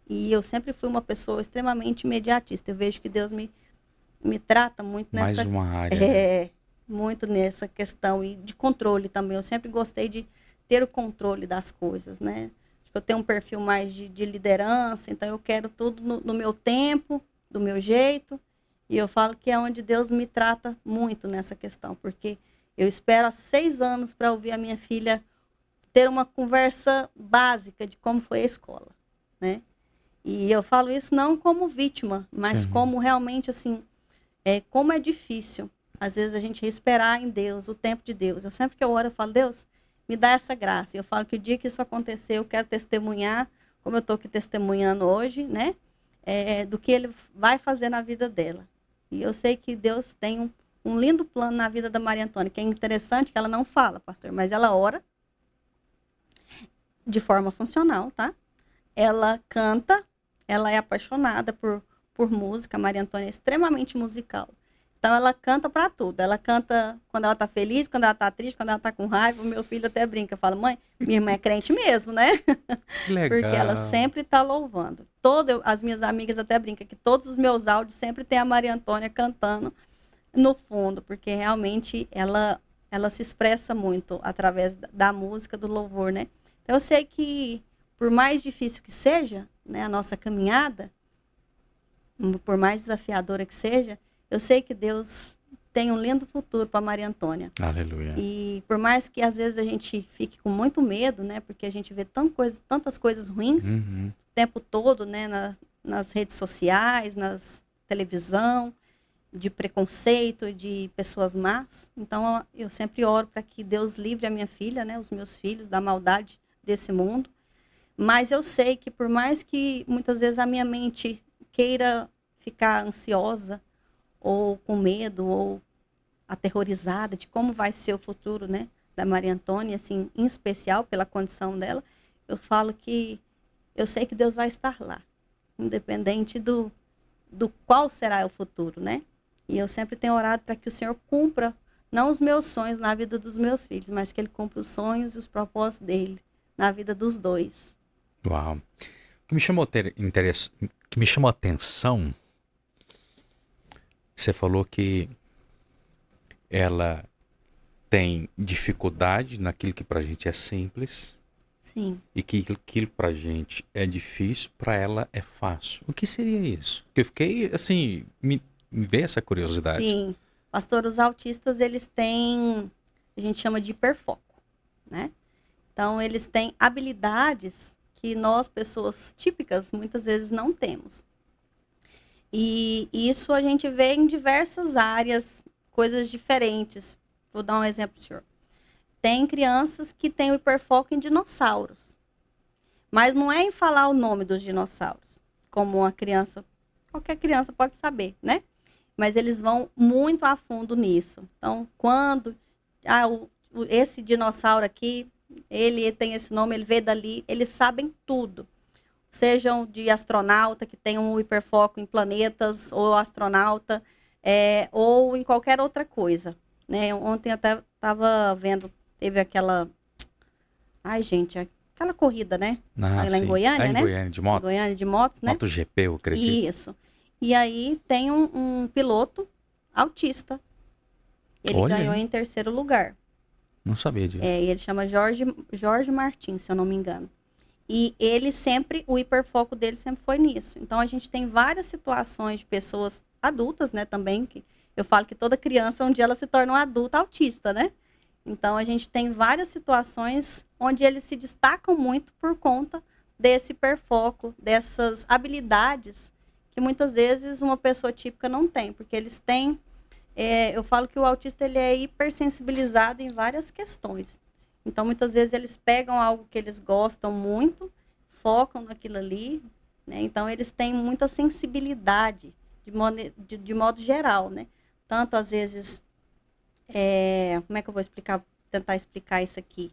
E eu sempre fui uma pessoa extremamente imediatista. Eu vejo que Deus me trata muito nessa...
Mais uma área.
Muito nessa questão e de controle também. Eu sempre gostei de ter o controle das coisas, né? Acho que eu tenho um perfil mais de liderança, então eu quero tudo no meu tempo, do meu jeito. E eu falo que é onde Deus me trata muito nessa questão, porque eu espero há 6 anos para ouvir a minha filha ter uma conversa básica de como foi a escola, né? E eu falo isso não como vítima, mas
Sim.
como realmente, assim, como é difícil, às vezes, a gente esperar em Deus, o tempo de Deus. Eu sempre que eu oro, eu falo, Deus, me dá essa graça. Eu falo que o dia que isso acontecer, eu quero testemunhar, como eu estou aqui testemunhando hoje, né? Do que ele vai fazer na vida dela. E eu sei que Deus tem um lindo plano na vida da Maria Antônia, que é interessante que ela não fala, pastor, mas ela ora de forma funcional, tá? Ela canta, ela é apaixonada por música. A Maria Antônia é extremamente musical. Então ela canta para tudo. Ela canta quando ela tá feliz, quando ela tá triste, quando ela tá com raiva. O meu filho até brinca, fala: "Mãe, minha irmã é crente mesmo, né?"
Legal.
Porque ela sempre tá louvando. As minhas amigas até brincam que todos os meus áudios sempre tem a Maria Antônia cantando no fundo, porque realmente ela se expressa muito através da música, do louvor, né? Então eu sei que por mais difícil que seja, né, a nossa caminhada, por mais desafiadora que seja, eu sei que Deus tem um lindo futuro para Maria Antônia.
Aleluia.
E por mais que às vezes a gente fique com muito medo, né, porque a gente vê tantas coisas ruins o tempo todo, né, nas redes sociais, nas televisão, de preconceito, de pessoas más. Então eu sempre oro para que Deus livre a minha filha, né, os meus filhos da maldade desse mundo. Mas eu sei que por mais que muitas vezes a minha mente queira ficar ansiosa ou com medo ou aterrorizada de como vai ser o futuro, né, da Maria Antônia, assim, em especial pela condição dela, eu falo que eu sei que Deus vai estar lá, independente do qual será o futuro, né? E eu sempre tenho orado para que o Senhor cumpra, não os meus sonhos na vida dos meus filhos, mas que Ele cumpra os sonhos e os propósitos dele na vida dos dois.
Uau. O que me chamou que me chamou a atenção, você falou que ela tem dificuldade naquilo que pra gente é simples.
Sim.
E que aquilo pra gente é difícil, pra ela é fácil. O que seria isso? Porque eu fiquei, assim, me veio essa curiosidade.
Sim. Pastor, os autistas, eles têm, a gente chama de hiperfoco, né? Então, eles têm habilidades que nós, pessoas típicas, muitas vezes não temos. E isso a gente vê em diversas áreas, coisas diferentes. Vou dar um exemplo, senhor. Tem crianças que têm o hiperfoco em dinossauros. Mas não é em falar o nome dos dinossauros, como uma criança, qualquer criança pode saber, né? Mas eles vão muito a fundo nisso. Então, quando esse dinossauro aqui, ele tem esse nome, ele veio dali, eles sabem tudo. Sejam de astronauta, que tem um hiperfoco em planetas, ou astronauta, ou em qualquer outra coisa, né? Ontem até estava vendo, teve aquela... Ai, gente, aquela corrida, né?
Ah,
lá
sim.
em Goiânia,
Em
né?
Goiânia, de moto?
Goiânia de motos, né?
MotoGP, eu acredito.
Isso. E aí tem um piloto autista. Ele
Olha
ganhou
aí.
em 3º lugar.
Não sabia disso.
E ele chama Jorge Martins, se eu não me engano. E ele sempre, o hiperfoco dele sempre foi nisso. Então a gente tem várias situações de pessoas adultas, né, também, que eu falo que toda criança, um dia ela se torna um adulto autista, né? Então a gente tem várias situações onde eles se destacam muito por conta desse hiperfoco, dessas habilidades que muitas vezes uma pessoa típica não tem, porque eles têm, eu falo que o autista ele é hipersensibilizado em várias questões. Então, muitas vezes eles pegam algo que eles gostam muito, focam naquilo ali, né? Então, eles têm muita sensibilidade, de modo geral, né? Tanto, às vezes, como é que eu vou tentar explicar isso aqui?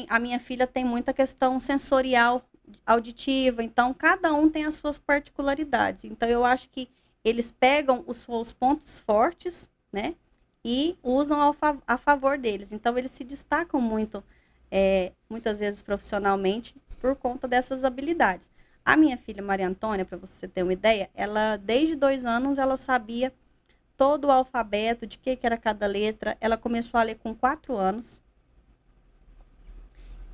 A minha filha tem muita questão sensorial, auditiva, então cada um tem as suas particularidades. Então, eu acho que eles pegam os pontos fortes, né? E usam a favor deles. Então, eles se destacam muito, muitas vezes profissionalmente, por conta dessas habilidades. A minha filha, Maria Antônia, para você ter uma ideia, ela, desde 2 anos, ela sabia todo o alfabeto, de que era cada letra. Ela começou a ler com 4 anos.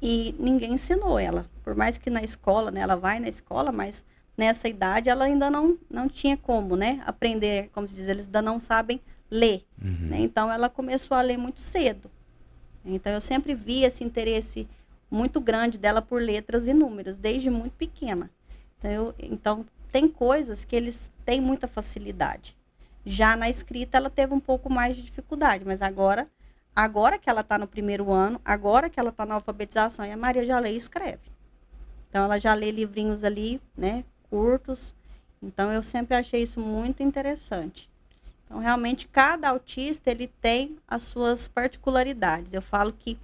E ninguém ensinou ela. Por mais que na escola, né, ela vai na escola, mas nessa idade ela ainda não tinha como, né, aprender, como se diz, eles ainda não sabem ler, né? Então ela começou a ler muito cedo. Então eu sempre vi esse interesse muito grande dela por letras e números, desde muito pequena. Então tem coisas que eles têm muita facilidade. Já na escrita ela teve um pouco mais de dificuldade, mas agora agora que ela está no primeiro ano, agora que ela está na alfabetização, e a Maria já lê e escreve. Então, ela já lê livrinhos ali, né, curtos. Então, eu sempre achei isso muito interessante. Então, realmente, cada autista, ele tem as suas particularidades. Eu falo que,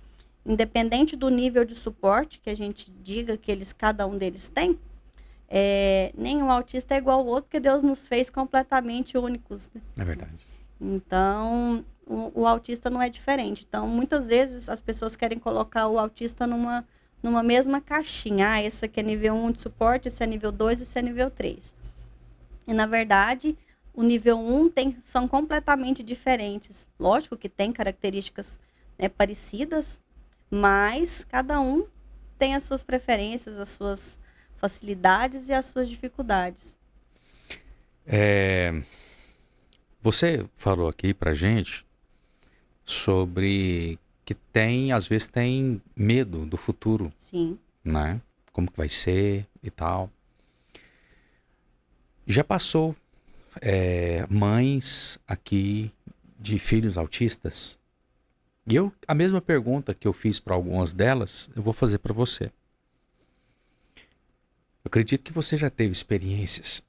independente do nível de suporte que a gente diga que cada um deles tem, nenhum autista é igual ao outro, porque Deus nos fez completamente únicos, né?
É verdade.
Então, o autista não é diferente. Então, muitas vezes, as pessoas querem colocar o autista numa mesma caixinha. Ah, esse aqui é nível 1 de suporte, esse é nível 2, esse é nível 3. E, na verdade, o nível 1 são completamente diferentes. Lógico que tem características, né, parecidas, mas cada um tem as suas preferências, as suas facilidades e as suas dificuldades.
Você falou aqui pra gente sobre que às vezes tem medo do futuro,
Sim.
né? Como que vai ser e tal. Já passou mães aqui de filhos autistas? E a mesma pergunta que eu fiz para algumas delas, eu vou fazer para você. Eu acredito que você já teve experiências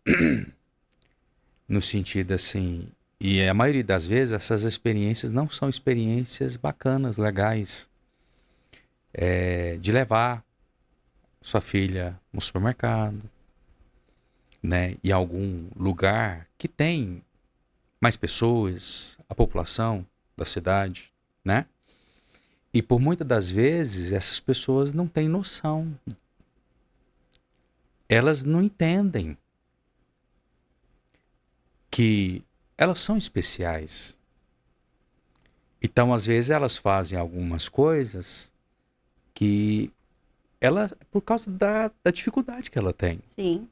no sentido assim, e a maioria das vezes essas experiências não são experiências bacanas, legais, de levar sua filha no supermercado, né, em algum lugar que tem mais pessoas, a população da cidade, né? E por muitas das vezes essas pessoas não têm noção. Elas não entendem que elas são especiais. Então, às vezes, elas fazem algumas coisas que por causa da dificuldade que ela tem.
Sim.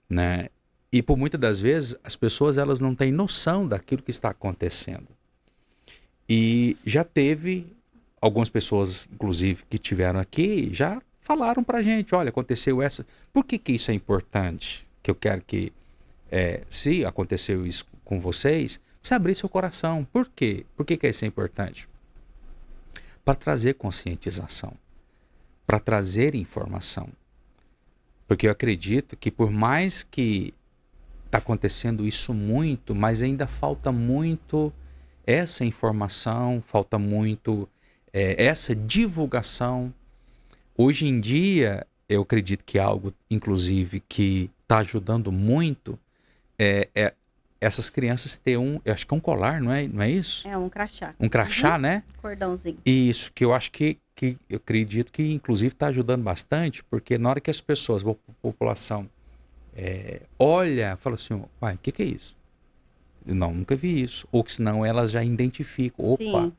Né? E por muitas das vezes, as pessoas elas não têm noção daquilo que está acontecendo. E já teve algumas pessoas, inclusive, que tiveram aqui, já falaram pra gente, olha, aconteceu essa. Por que isso é importante? Que eu quero que, se aconteceu isso com vocês, você abrir seu coração. Por quê? Por que isso é importante? Para trazer conscientização. Para trazer informação. Porque eu acredito que por mais que está acontecendo isso muito, mas ainda falta muito essa informação, falta muito essa divulgação. Hoje em dia, eu acredito que algo, inclusive, que está ajudando muito essas crianças ter eu acho que é um colar, não é isso?
É um crachá.
Um crachá, né?
Cordãozinho.
Isso, que eu acho que eu acredito que, inclusive, está ajudando bastante, porque na hora que as pessoas, a população, olha, fala assim, uai, o que é isso? Não, nunca vi isso. Ou que senão elas já identificam, opa,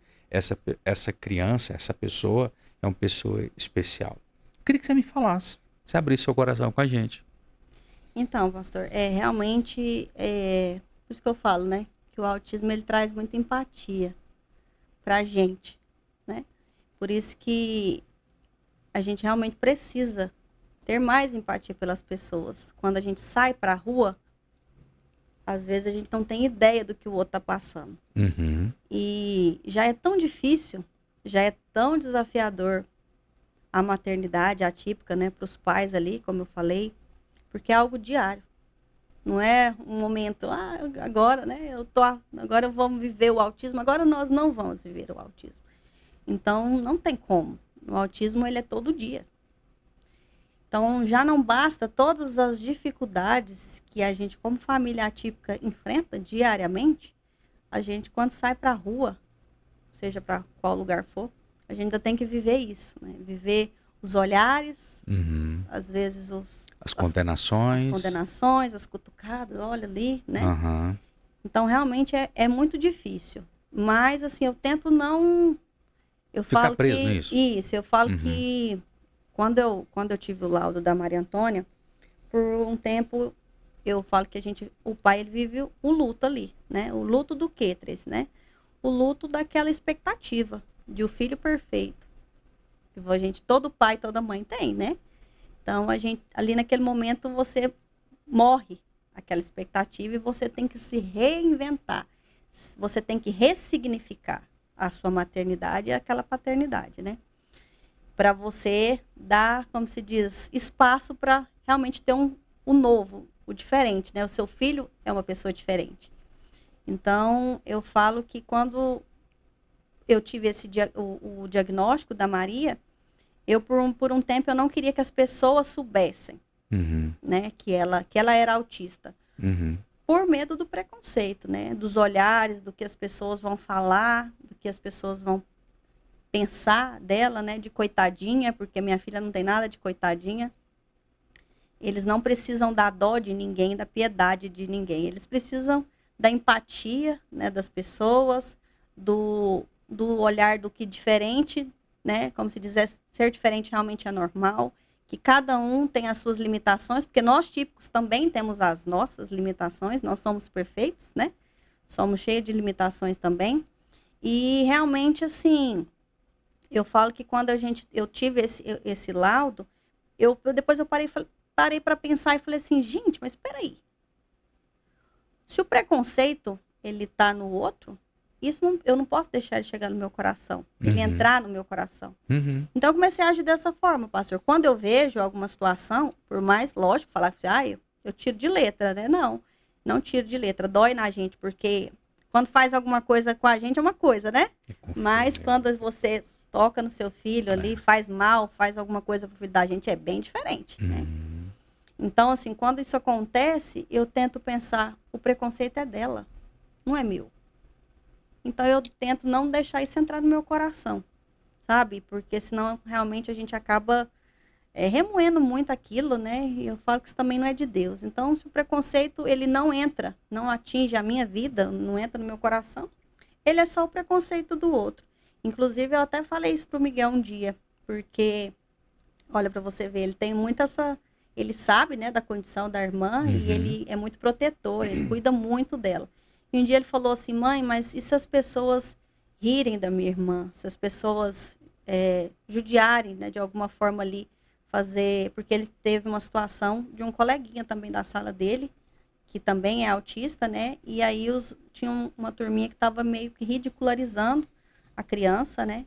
essa criança, essa pessoa é uma pessoa especial. Eu queria que você me falasse, você abrisse seu coração com a gente.
Então, pastor, realmente, por isso que eu falo, né, que o autismo, ele traz muita empatia pra gente, né? Por isso que a gente realmente precisa ter mais empatia pelas pessoas. Quando a gente sai pra rua, às vezes a gente não tem ideia do que o outro tá passando.
Uhum.
E já é tão difícil, já é tão desafiador a maternidade atípica, né, para os pais ali, como eu falei, porque é algo diário. Não é um momento, agora, né, agora vamos viver o autismo, agora nós não vamos viver o autismo. Então, não tem como. O autismo, ele é todo dia. Então, já não basta todas as dificuldades que a gente, como família atípica, enfrenta diariamente, a gente, quando sai para a rua, seja para qual lugar for, a gente ainda tem que viver isso, né? Viver os olhares, às vezes
as condenações,
as cutucadas, olha ali, né?
Uhum.
Então, realmente é muito difícil. Mas, assim, eu tento não...
Ficar preso nisso.
Isso, eu falo que quando eu tive o laudo da Maria Antônia, por um tempo, eu falo que o pai, ele vive o luto ali, né? O luto do quê, Tracy, né? O luto daquela expectativa de o filho perfeito. Que todo pai, toda mãe tem, né? Então, ali naquele momento, você morre aquela expectativa e você tem que se reinventar. Você tem que ressignificar. a sua maternidade e aquela paternidade, né? Para você dar, como se diz, espaço para realmente ter o novo, o diferente, né? O seu filho é uma pessoa diferente. Então, eu falo que quando eu tive o diagnóstico da Maria, eu por um tempo eu não queria que as pessoas soubessem, né, que ela era autista. Por medo do preconceito, né, dos olhares, do que as pessoas vão falar, do que as pessoas vão pensar dela, né, de coitadinha, porque minha filha não tem nada de coitadinha. Eles não precisam da dó de ninguém, da piedade de ninguém. Eles precisam da empatia, né, das pessoas, do olhar do que diferente, né, como se diz, ser diferente realmente é normal, que cada um tem as suas limitações, porque nós típicos também temos as nossas limitações, nós somos perfeitos, né? Somos cheios de limitações também. E realmente, assim, eu falo que quando eu tive esse laudo, depois eu parei para pensar e falei assim, gente, mas espera aí. Se o preconceito, ele tá no outro, eu não posso deixar ele chegar no meu coração, ele entrar no meu coração. Então eu comecei a agir dessa forma, pastor. Quando eu vejo alguma situação, por mais, lógico, falar que eu tiro de letra, né? Não tiro de letra, dói na gente, porque quando faz alguma coisa com a gente é uma coisa, né? Mas quando você toca no seu filho ali, faz mal, faz alguma coisa pro filho da gente, é bem diferente, né? Então, assim, quando isso acontece, eu tento pensar, o preconceito é dela, não é meu. Então, eu tento não deixar isso entrar no meu coração, sabe? Porque senão, realmente, a gente acaba remoendo muito aquilo, né? E eu falo que isso também não é de Deus. Então, se o preconceito, ele não entra, não atinge a minha vida, não entra no meu coração, ele é só o preconceito do outro. Inclusive, eu até falei isso pro Miguel um dia, porque, olha, para você ver, ele tem muito ele sabe, né, da condição da irmã e ele é muito protetor, ele cuida muito dela. E um dia ele falou assim, mãe, mas e se as pessoas rirem da minha irmã? Se as pessoas judiarem, né, de alguma forma ali, porque ele teve uma situação de um coleguinha também da sala dele, que também é autista, né, e aí tinha uma turminha que estava meio que ridicularizando a criança, né,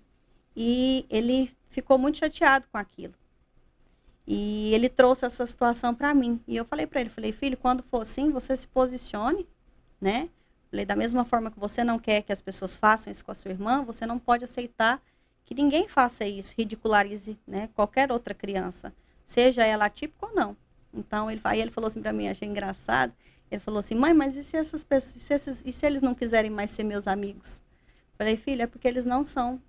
e ele ficou muito chateado com aquilo. E ele trouxe essa situação para mim. E eu falei para ele, filho, quando for assim, você se posicione, né? Falei, da mesma forma que você não quer que as pessoas façam isso com a sua irmã, você não pode aceitar que ninguém faça isso, ridicularize, né, qualquer outra criança, seja ela atípica ou não. Então, ele falou assim para mim, achei engraçado, ele falou assim, mãe, mas e se essas pessoas, e se eles não quiserem mais ser meus amigos? Falei, filho, é porque eles não são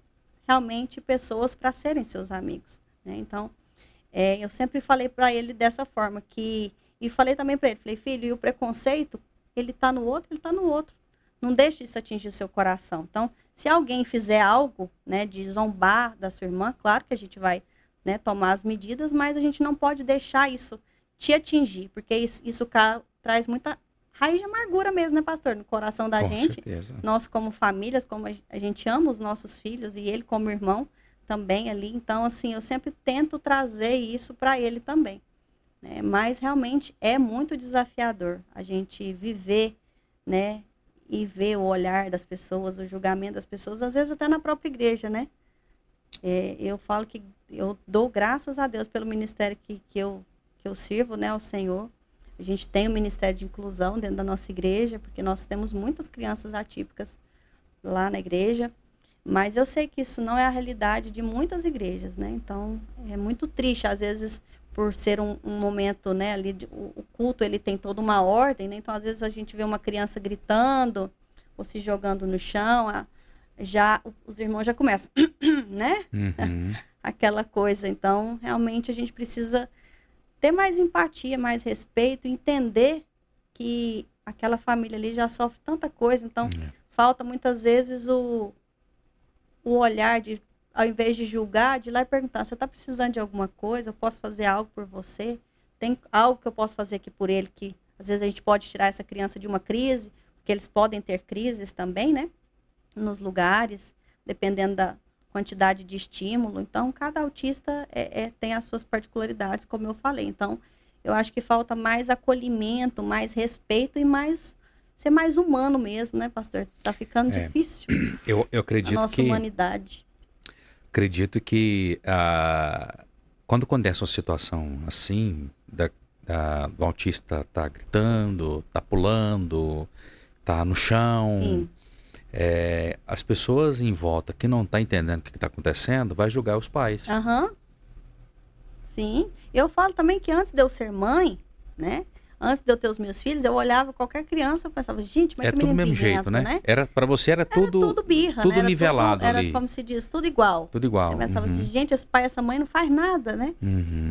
realmente pessoas para serem seus amigos, né? Então, eu sempre falei para ele dessa forma, e falei também para ele, falei, filho, e o preconceito, ele tá no outro. Não deixe isso atingir o seu coração. Então, se alguém fizer algo, né, de zombar da sua irmã, claro que a gente vai, né, tomar as medidas, mas a gente não pode deixar isso te atingir, porque isso traz muita raiz de amargura mesmo, né, pastor? No coração da gente.
Certeza.
Nós, como famílias, como a gente ama os nossos filhos, e ele como irmão também ali. Então, assim, eu sempre tento trazer isso para ele também, né? Mas realmente é muito desafiador a gente viver, né, e ver o olhar das pessoas, o julgamento das pessoas, às vezes até na própria igreja, né? Eu falo que eu dou graças a Deus pelo ministério que eu sirvo, né, ao Senhor. A gente tem o Ministério de Inclusão dentro da nossa igreja, porque nós temos muitas crianças atípicas lá na igreja, mas eu sei que isso não é a realidade de muitas igrejas, né? Então, é muito triste, às vezes, por ser um momento, né, ali, o culto, ele tem toda uma ordem, né? Então, às vezes, a gente vê uma criança gritando ou se jogando no chão, os irmãos já começam, né? Aquela coisa. Então, realmente, a gente precisa ter mais empatia, mais respeito, entender que aquela família ali já sofre tanta coisa. Então, falta muitas vezes o olhar de, ao invés de julgar, de ir lá e perguntar, você está precisando de alguma coisa? Eu posso fazer algo por você? Tem algo que eu posso fazer aqui por ele, que às vezes a gente pode tirar essa criança de uma crise, porque eles podem ter crises também, né? Nos lugares, dependendo da quantidade de estímulo. Então, cada autista tem as suas particularidades, como eu falei. Então, eu acho que falta mais acolhimento, mais respeito e mais ser mais humano mesmo, né, pastor? Tá ficando difícil
Eu
a
acredito
nossa humanidade.
acredito que quando acontece uma situação assim, do autista tá gritando, tá pulando, tá no chão,
Sim.
as pessoas em volta que não tá entendendo o que tá acontecendo, vai julgar os pais.
Aham. Sim. Eu falo também que antes de eu ser mãe, né? Antes de eu ter os meus filhos, eu olhava qualquer criança e pensava, gente, mas
É
que
tudo do
menino
mesmo
birrento,
jeito, né? Para você era
Era
tudo
tudo birra,
tudo
né?
nivelado
Era
ali.
como se diz, tudo igual.
Tudo
Eu
igual.
pensava assim, gente, esse pai e essa mãe não faz nada, né?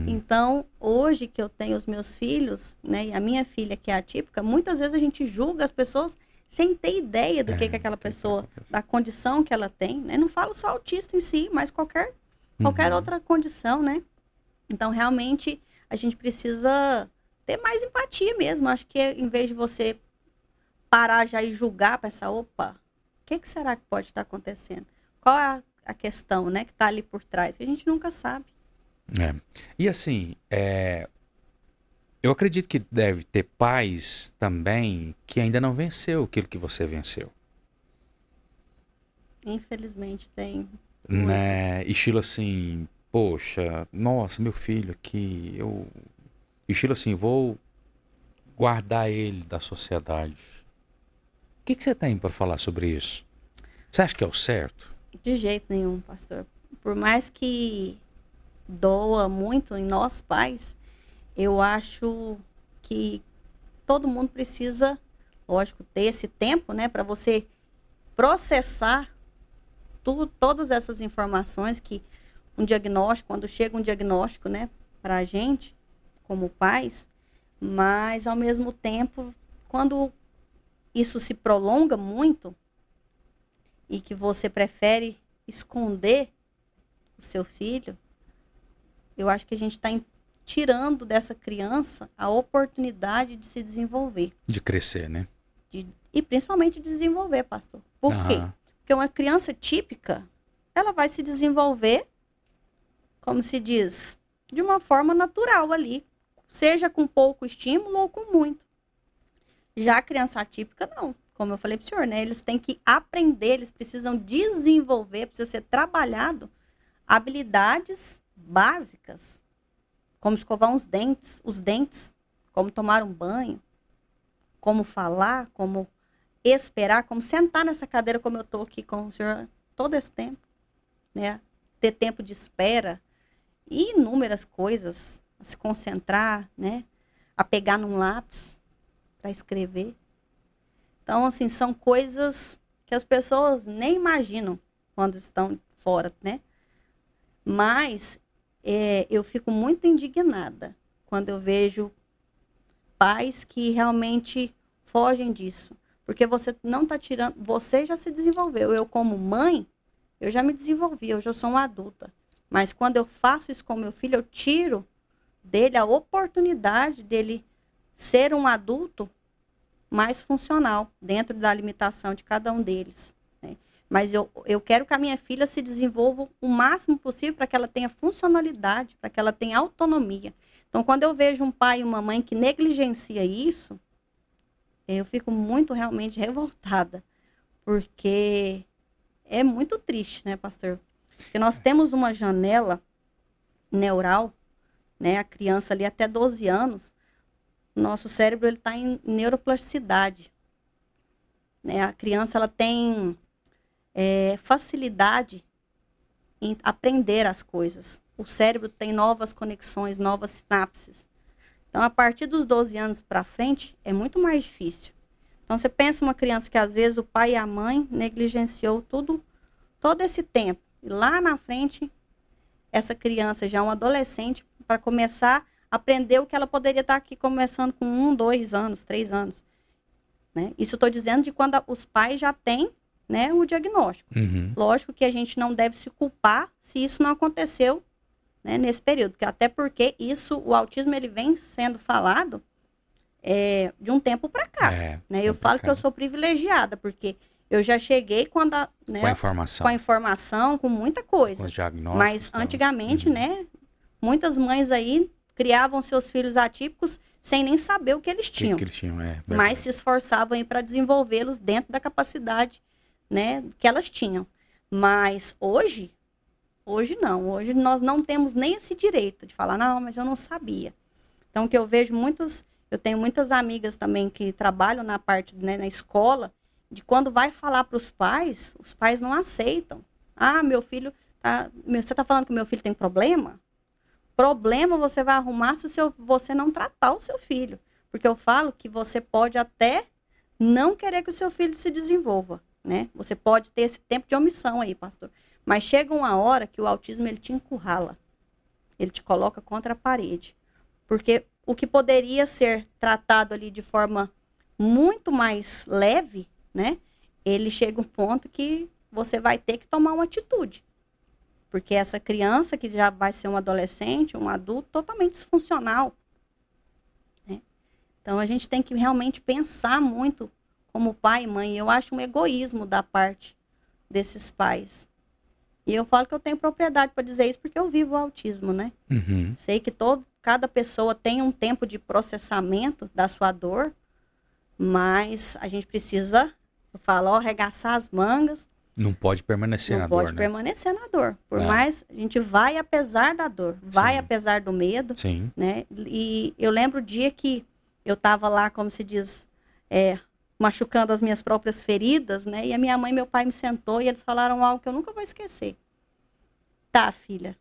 Então, hoje que eu tenho os meus filhos, né, e a minha filha que é atípica, muitas vezes a gente julga as pessoas sem ter ideia do que aquela pessoa, da condição que ela tem, né? Não falo só autista em si, mas qualquer outra condição, né? Então, realmente, a gente precisa ter mais empatia mesmo. Acho que em vez de você parar já e julgar, pensar, opa, o que será que pode estar acontecendo? Qual é a questão, né, que está ali por trás? Que a gente nunca sabe.
E assim, eu acredito que deve ter pais também que ainda não venceu aquilo que você venceu.
Infelizmente, tem
Né?
muitos.
Estilo assim, poxa, nossa, meu filho aqui, estilo assim, vou guardar ele da sociedade. O que você tem para falar sobre isso? Você acha que é o certo?
De jeito nenhum, pastor. Por mais que doa muito em nós pais, eu acho que todo mundo precisa, lógico, ter esse tempo, né, para você processar todas essas informações que um diagnóstico, quando chega um diagnóstico, né, para a gente, como pais, mas ao mesmo tempo, quando isso se prolonga muito e que você prefere esconder o seu filho, eu acho que a gente está tirando dessa criança a oportunidade de se desenvolver.
De crescer, né?
E principalmente de desenvolver, pastor. Por quê? Porque uma criança típica, ela vai se desenvolver, como se diz, de uma forma natural ali. Seja com pouco estímulo ou com muito. Já a criança atípica, não. Como eu falei para o senhor, né? Eles têm que aprender, eles precisam desenvolver, precisa ser trabalhado habilidades básicas, como escovar os dentes, como tomar um banho, como falar, como esperar, como sentar nessa cadeira como eu estou aqui com o senhor todo esse tempo, né? Ter tempo de espera e inúmeras coisas, a se concentrar, né? A pegar num lápis para escrever. Então, assim, são coisas que as pessoas nem imaginam quando estão fora, né? Mas eu fico muito indignada quando eu vejo pais que realmente fogem disso. Porque você não está tirando... Você já se desenvolveu. Eu, como mãe, eu já me desenvolvi. Eu já sou uma adulta. Mas quando eu faço isso com meu filho, eu tiro dele a oportunidade dele ser um adulto mais funcional, dentro da limitação de cada um deles. Né? Mas eu quero que a minha filha se desenvolva o máximo possível para que ela tenha funcionalidade, para que ela tenha autonomia. Então, quando eu vejo um pai e uma mãe que negligencia isso, eu fico muito realmente revoltada, porque é muito triste, né, pastor? Porque nós temos uma janela neural, né, a criança ali até 12 anos, nosso cérebro ele está em neuroplasticidade. Né? A criança ela tem facilidade em aprender as coisas. O cérebro tem novas conexões, novas sinapses. Então, a partir dos 12 anos para frente, é muito mais difícil. Então, você pensa uma criança que, às vezes, o pai e a mãe negligenciou todo esse tempo. E lá na frente, essa criança já é um adolescente para começar a aprender o que ela poderia estar aqui começando com 1, 2 anos, 3 anos. Né? Isso eu estou dizendo de quando os pais já têm, né, o diagnóstico. Lógico que a gente não deve se culpar se isso não aconteceu, né, nesse período, até porque o autismo ele vem sendo falado de um tempo para cá. Né? Eu falo que eu sou privilegiada, porque eu já cheguei com a informação, com muita coisa.
Com os diagnósticos.
Mas antigamente, né, muitas mães aí criavam seus filhos atípicos sem nem saber o que eles tinham.
Que eles tinham,
Mas se esforçavam para desenvolvê-los dentro da capacidade, né, que elas tinham. Mas hoje não. Hoje nós não temos nem esse direito de falar, não, mas eu não sabia. Então, que eu vejo eu tenho muitas amigas também que trabalham na parte, né, na escola, de quando vai falar para os pais não aceitam. Ah, meu filho, você está falando que o meu filho tem problema? Problema você vai arrumar se você não tratar o seu filho. Porque eu falo que você pode até não querer que o seu filho se desenvolva, né? Você pode ter esse tempo de omissão aí, pastor. Mas chega uma hora que o autismo, ele te encurrala. Ele te coloca contra a parede. Porque o que poderia ser tratado ali de forma muito mais leve, né? Ele chega um ponto que você vai ter que tomar uma atitude. Porque essa criança que já vai ser um adolescente, um adulto totalmente disfuncional, né? Então, a gente tem que realmente pensar muito como pai e mãe. Eu acho um egoísmo da parte desses pais. E eu falo que eu tenho propriedade para dizer isso porque eu vivo o autismo, né?
Uhum.
Sei que cada pessoa tem um tempo de processamento da sua dor, mas a gente precisa, eu falo, arregaçar as mangas.
Não pode permanecer na dor, né?
Não pode permanecer na dor. Por mais, a gente vai apesar da dor, vai apesar do medo,
Sim.
né? E eu lembro o dia que eu estava lá, como se diz, machucando as minhas próprias feridas, né? E a minha mãe e meu pai me sentou e eles falaram algo que eu nunca vou esquecer. Tá, filha,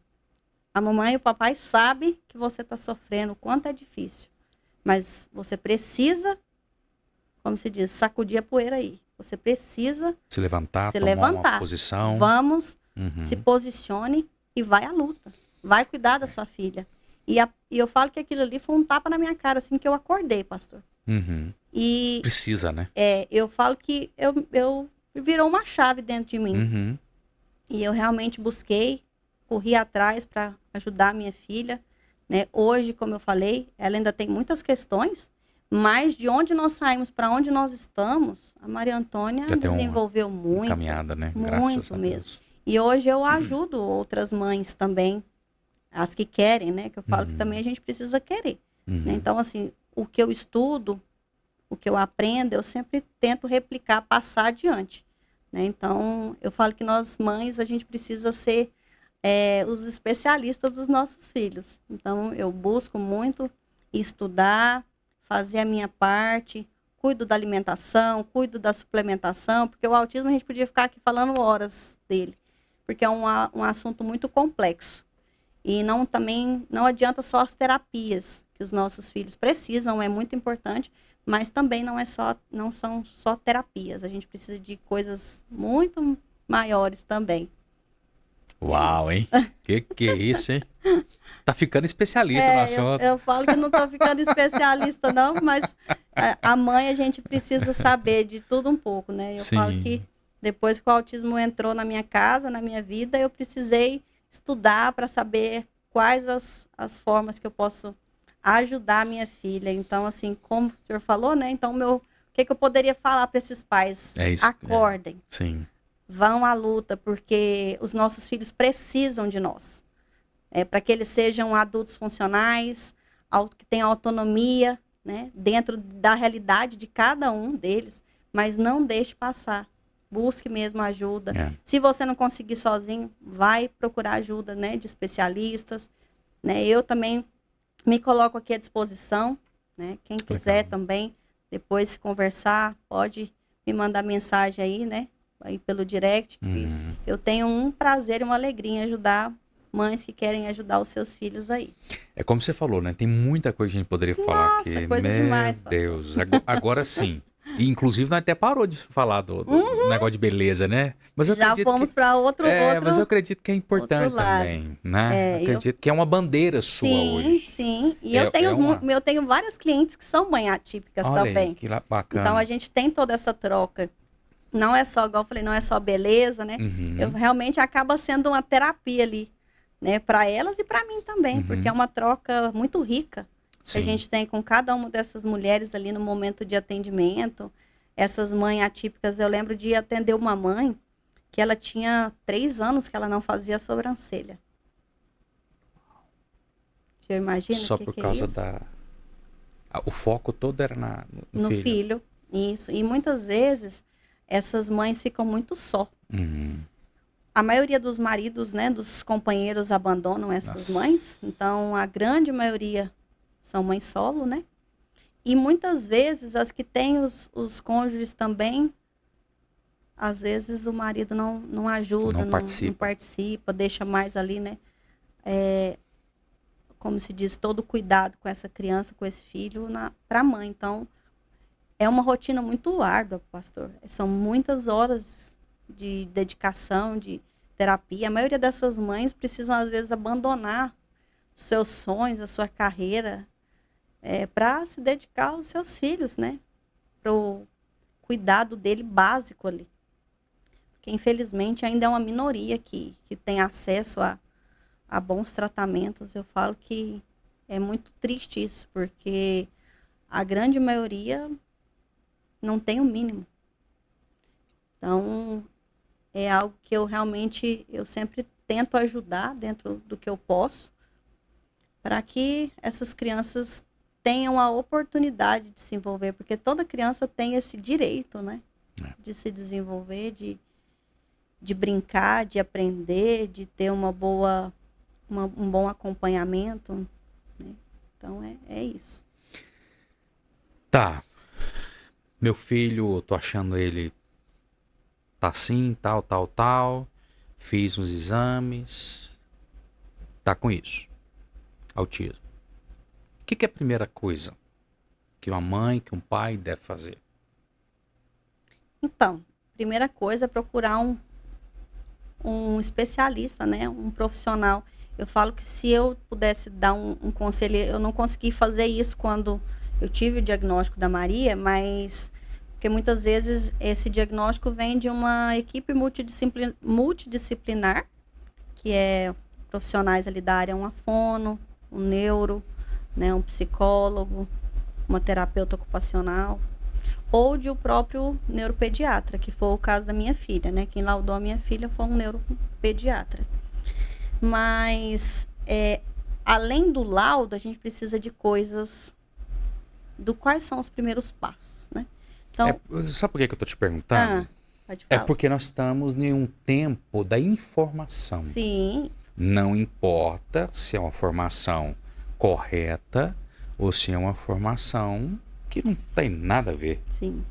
a mamãe e o papai sabem que você está sofrendo, o quanto é difícil. Mas você precisa, como se diz, sacudir a poeira aí. Você precisa
se levantar, tomar uma posição.
Vamos, se posicione e vai à luta. Vai cuidar da sua filha. E eu falo que aquilo ali foi um tapa na minha cara, assim, que eu acordei, pastor.
Uhum.
E
precisa, né?
Eu falo que eu virou uma chave dentro de mim.
Uhum.
E eu realmente busquei, corri atrás para ajudar a minha filha, né? Hoje, como eu falei, ela ainda tem muitas questões, mas de onde nós saímos para onde nós estamos, a Maria Antônia já desenvolveu muito.
Caminhada, né?
Muito
Graças a
mesmo.
Deus.
E hoje eu ajudo outras mães também, as que querem, né? Que eu falo que também a gente precisa querer. Né? Então, assim, o que eu estudo, o que eu aprendo, eu sempre tento replicar, passar adiante. Né? Então, eu falo que nós mães, a gente precisa ser os especialistas dos nossos filhos. Então, eu busco muito estudar, fazer a minha parte, cuido da alimentação, cuido da suplementação, porque o autismo a gente podia ficar aqui falando horas dele, porque é um assunto muito complexo. E também não adianta só as terapias que os nossos filhos precisam, é muito importante, mas também não são só terapias, a gente precisa de coisas muito maiores também.
Uau, hein? Que é isso, hein? Tá ficando especialista no assunto.
Eu falo que não tô ficando especialista, não, mas a mãe a gente precisa saber de tudo um pouco, né? Eu falo que depois que o autismo entrou na minha casa, na minha vida, eu precisei estudar para saber quais as formas que eu posso ajudar a minha filha. Então, assim, como o senhor falou, né? Então, o que eu poderia falar para esses pais? Acordem.
Sim.
Vão à luta, porque os nossos filhos precisam de nós. Para que eles sejam adultos funcionais, que tenham autonomia, né, dentro da realidade de cada um deles, mas não deixe passar. Busque mesmo ajuda. Se você não conseguir sozinho, vai procurar ajuda, né, de especialistas. Né? Eu também me coloco aqui à disposição. Né? Quem quiser também, depois se conversar, pode me mandar mensagem aí, né? Aí pelo direct. Eu tenho um prazer e uma alegria em ajudar mães que querem ajudar os seus filhos aí.
É como você falou, né? Tem muita coisa que a gente poderia falar aqui.
Nossa, coisa demais, pastor.
Deus. Agora sim. E, inclusive, nós até parou de falar do negócio de beleza, né? Mas eu
já fomos para outro
mas eu acredito que é importante também, né? Acredito que é uma bandeira sua hoje.
Sim. E eu tenho várias clientes que são mães atípicas também.
Aí, que bacana.
Então, a gente tem toda essa troca. Não é só, igual eu falei, não é só beleza, né? Eu realmente acaba sendo uma terapia ali, né? Para elas e para mim também, porque é uma troca muito rica que a gente tem com cada uma dessas mulheres ali no momento de atendimento. Essas mães atípicas, eu lembro de atender uma mãe que ela tinha 3 anos que ela não fazia sobrancelha. Você imagina?
Só por causa O foco todo era no
no
filho.
filho. Isso. E muitas vezes essas mães ficam muito só.
Uhum.
A maioria dos maridos, né, dos companheiros abandonam essas
Nossa.
mães. Então, a grande maioria são mães solo, né? E muitas vezes as que têm os cônjuges também, às vezes o marido não ajuda,
Não
não
participa.
participa, deixa mais ali, né? Como se diz, todo o cuidado com essa criança, com esse filho, para a mãe. Então, é uma rotina muito árdua, pastor. São muitas horas de dedicação, de terapia. A maioria dessas mães precisam, às vezes, abandonar seus sonhos, a sua carreira, para se dedicar aos seus filhos, né? Para o cuidado dele básico ali. Porque, infelizmente, ainda é uma minoria que tem acesso a bons tratamentos. Eu falo que é muito triste isso, porque a grande maioria não tem o mínimo. Então, é algo que eu sempre tento ajudar dentro do que eu posso, para que essas crianças tenham a oportunidade de se envolver, porque toda criança tem esse direito, né? De se desenvolver, de brincar, de aprender, de ter um bom acompanhamento, né? Então, é isso.
Tá. Meu filho, tô achando ele tá assim, tal. Fiz uns exames. Tá com isso. Autismo. O que é a primeira coisa que uma mãe, que um pai deve fazer?
Então, primeira coisa é procurar um especialista, né? Um profissional. Eu falo que se eu pudesse dar um conselho, eu não consegui fazer isso quando eu tive o diagnóstico da Maria, mas porque muitas vezes esse diagnóstico vem de uma equipe multidisciplinar, que é profissionais ali da área, uma fono, um neuro, né, um psicólogo, uma terapeuta ocupacional, ou de o próprio neuropediatra, que foi o caso da minha filha, né? Quem laudou a minha filha foi um neuropediatra. Mas, além do laudo, a gente precisa de coisas quais são os primeiros passos, né? Então,
Sabe por que eu tô te perguntando?
pode
É
falar.
porque nós estamos em um tempo da informação.
Sim,
Não importa se é uma formação correta ou se é uma formação que não tem nada a ver,
sim,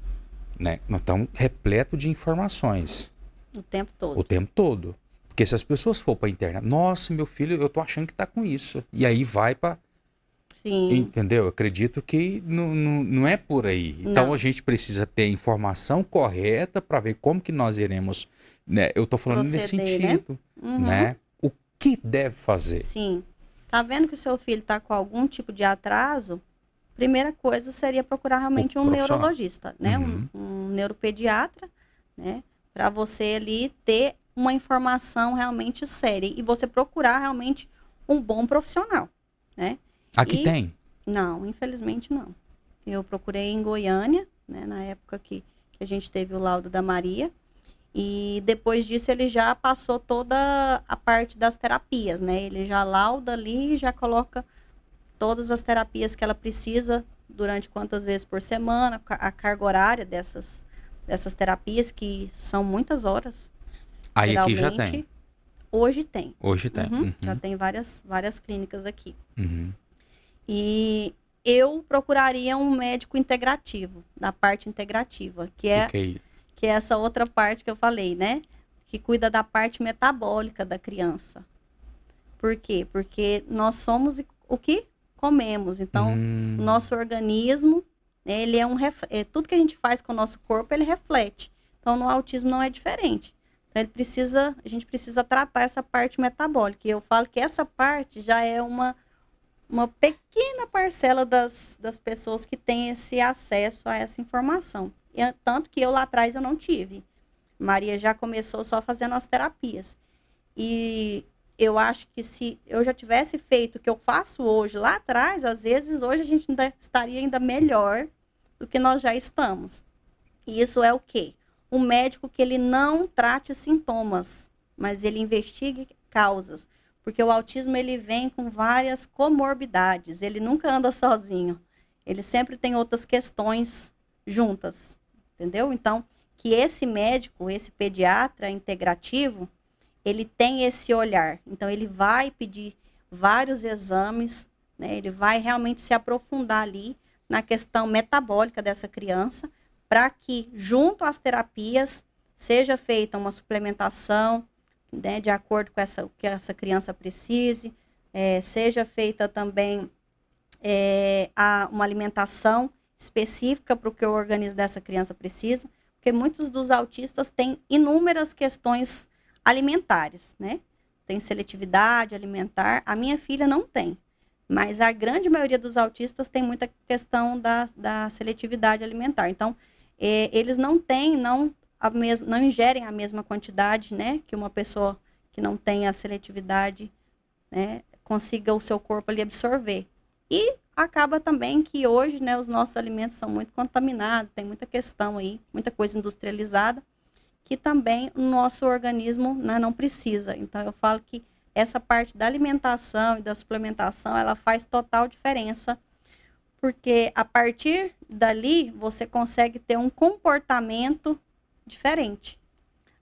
né? Nós estamos repleto de informações
o tempo todo.
o tempo todo. Porque se as pessoas for para a internet, nossa, meu filho, eu tô achando que tá com isso. E aí vai para,
Sim,
entendeu? Eu acredito que não é por aí. Então
Não.
a gente precisa ter a informação correta para ver como que nós iremos, né? Eu tô falando nesse
Proceder, né?
sentido, né? O que deve fazer?
Sim. Tá vendo que o seu filho tá com algum tipo de atraso? Primeira coisa seria procurar realmente um
profissional.
neurologista, né?
Uhum.
Um neuropediatra, né? Para você ali ter uma informação realmente séria e você procurar realmente um bom profissional, né?
Aqui
E-
tem.
Não, infelizmente não. Eu procurei em Goiânia, né? Na época que a gente teve o laudo da Maria. E depois disso ele já passou toda a parte das terapias, né? Ele já lauda ali e já coloca todas as terapias que ela precisa durante quantas vezes por semana, a carga horária dessas terapias, que são muitas horas.
Aí aqui já
geralmente.
tem.
Hoje tem.
Hoje tem.
Uhum,
Uhum.
Já tem várias clínicas aqui.
Uhum.
E eu procuraria um médico integrativo, da parte integrativa, que é
Que é isso?
que é essa outra parte que eu falei, né? Que cuida da parte metabólica da criança. Por quê? Porque nós somos o que comemos. Então, o nosso organismo, né, ele tudo que a gente faz com o nosso corpo, ele reflete. Então, no autismo não é diferente. Então, a gente precisa tratar essa parte metabólica. E eu falo que essa parte já é uma pequena parcela das pessoas que têm esse acesso a essa informação. Tanto que eu lá atrás eu não tive. Maria já começou só fazendo as terapias. E eu acho que se eu já tivesse feito o que eu faço hoje lá atrás, às vezes hoje a gente estaria ainda melhor do que nós já estamos. E isso é o quê? Um médico que ele não trate sintomas, mas ele investigue causas. Porque o autismo ele vem com várias comorbidades, ele nunca anda sozinho. ele sempre tem outras questões juntas, entendeu? Então, que esse médico, esse pediatra integrativo, ele tem esse olhar. Então, ele vai pedir vários exames, né? Ele vai realmente se aprofundar ali na questão metabólica dessa criança, para que, junto às terapias, seja feita uma suplementação, né, de acordo com o que essa criança precise, seja feita também uma alimentação específica para o que o organismo dessa criança precisa, porque muitos dos autistas têm inúmeras questões alimentares, né? Tem seletividade alimentar. A minha filha não tem, mas a grande maioria dos autistas tem muita questão da seletividade alimentar. Então, eles não ingerem a mesma quantidade, né, que uma pessoa que não tem a seletividade, né, consiga o seu corpo ali absorver. E acaba também que hoje, né, os nossos alimentos são muito contaminados, tem muita questão aí, muita coisa industrializada, que também o nosso organismo, né, não precisa. Então, eu falo que essa parte da alimentação e da suplementação, ela faz total diferença, porque a partir dali, você consegue ter um comportamento diferente.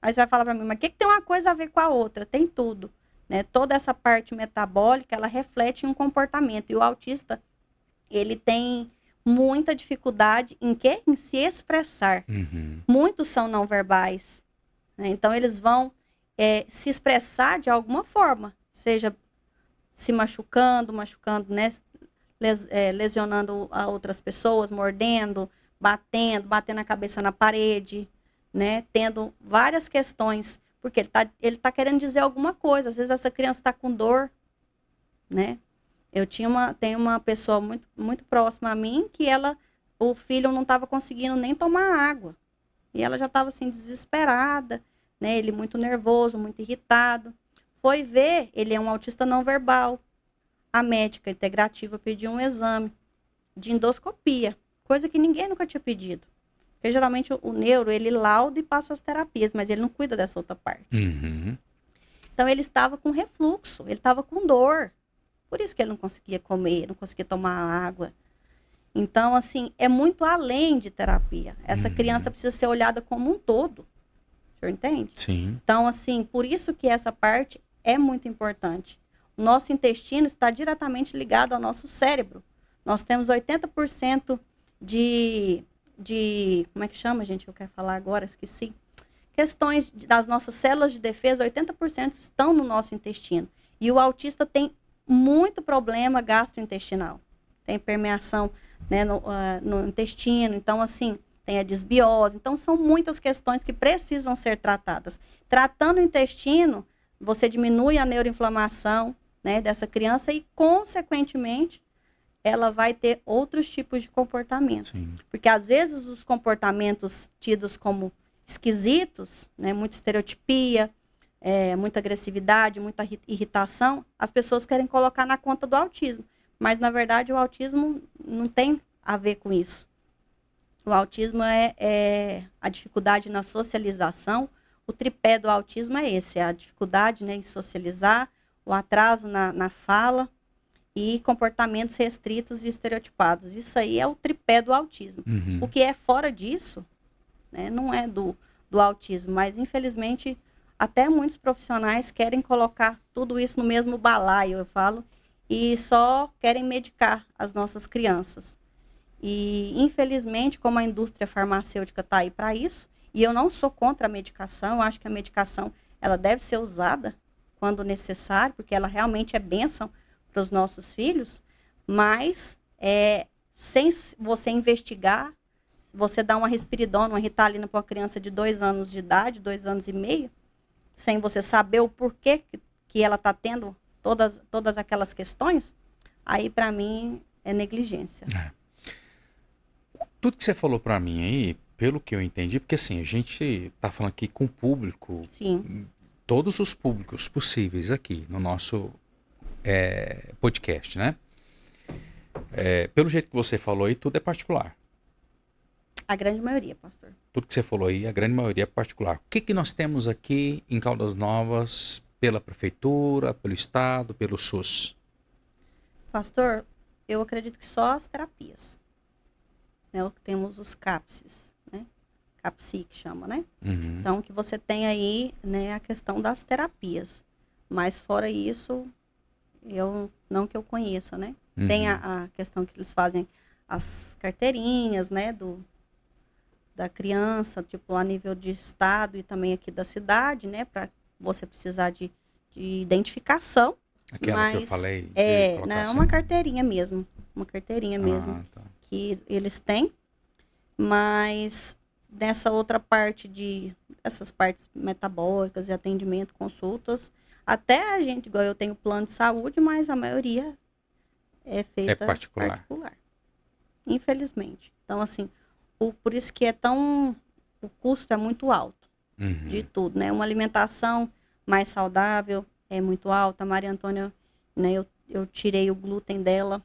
Aí você vai falar para mim, mas o que tem uma coisa a ver com a outra? Tem tudo, né? Toda essa parte metabólica, ela reflete em um comportamento. E o autista, ele tem muita dificuldade em quê? Em se expressar.
Uhum.
Muitos são não verbais, né? Então, eles vão se expressar de alguma forma, seja se machucando, né? Lesionando a outras pessoas, mordendo, batendo a cabeça na parede, né? Tendo várias questões, porque ele tá querendo dizer alguma coisa. Às vezes essa criança está com dor, né? Tenho uma pessoa muito, muito próxima a mim que o filho não estava conseguindo nem tomar água. E ela já estava assim desesperada, né? Ele muito nervoso, muito irritado. Foi ver, ele é um autista não verbal. A médica integrativa pediu um exame de endoscopia, coisa que ninguém nunca tinha pedido. Porque geralmente o neuro, ele lauda e passa as terapias, mas ele não cuida dessa outra parte.
Uhum.
Então, ele estava com refluxo, ele estava com dor. Por isso que ele não conseguia comer, não conseguia tomar água. Então, assim, é muito além de terapia. Essa criança precisa ser olhada como um todo. O senhor entende?
Sim.
Então, assim, por isso que essa parte é muito importante. O nosso intestino está diretamente ligado ao nosso cérebro. Nós temos 80% como é que chama, gente? Eu quero falar agora, esqueci. Questões das nossas células de defesa, 80% estão no nosso intestino. E o autista tem muito problema gastrointestinal. Tem permeação, né, no intestino. Então, assim, tem a desbiose. Então, são muitas questões que precisam ser tratadas. Tratando o intestino, você diminui a neuroinflamação, né, dessa criança e, consequentemente, ela vai ter outros tipos de comportamento.
Sim.
Porque, às vezes, os comportamentos tidos como esquisitos, né, muita estereotipia, muita agressividade, muita irritação, as pessoas querem colocar na conta do autismo. Mas, na verdade, o autismo não tem a ver com isso. O autismo é a dificuldade na socialização. O tripé do autismo é esse, a dificuldade, né, em socializar, o atraso na fala e comportamentos restritos e estereotipados. Isso aí é o tripé do autismo.
Uhum.
O que é fora disso, né, não é do autismo, mas infelizmente até muitos profissionais querem colocar tudo isso no mesmo balaio, eu falo, e só querem medicar as nossas crianças. E infelizmente, como a indústria farmacêutica está aí para isso, e eu não sou contra a medicação, eu acho que a medicação ela deve ser usada quando necessário, porque ela realmente é bênção para os nossos filhos, mas sem você investigar, você dar uma risperidona, uma Ritalina para uma criança de 2 anos de idade, 2 anos e meio, sem você saber o porquê que ela está tendo todas aquelas questões, aí para mim é negligência.
Tudo que você falou para mim aí, pelo que eu entendi, porque assim, a gente tá falando aqui com o público,
Sim,
todos os públicos possíveis aqui no nosso podcast, né? Pelo jeito que você falou aí, tudo é particular.
a grande maioria, pastor.
Tudo que você falou aí, a grande maioria é particular. O que nós temos aqui em Caldas Novas, pela prefeitura, pelo estado, pelo SUS?
Pastor, eu acredito que só as terapias. né? Temos os CAPSs, né? CAPSI que chama, né?
Uhum.
Então, que você tem aí, né, a questão das terapias. Mas fora isso, não que eu conheça, né? Tem
Uhum.
a questão que eles fazem as carteirinhas, né, da criança, tipo, a nível de estado e também aqui da cidade, né, para você precisar de identificação,
Aquela que eu
mas
falei de colocar
né, uma carteirinha mesmo
Ah, tá.
que eles têm, mas nessa outra parte essas partes metabólicas e atendimento, consultas, até a gente, igual eu tenho plano de saúde, mas a maioria é
É
feita
particular.
particular, infelizmente. Então, assim, por isso que o custo é muito alto de
Uhum.
tudo, né? Uma alimentação mais saudável é muito alta. A Maria Antônia, né, eu tirei o glúten dela,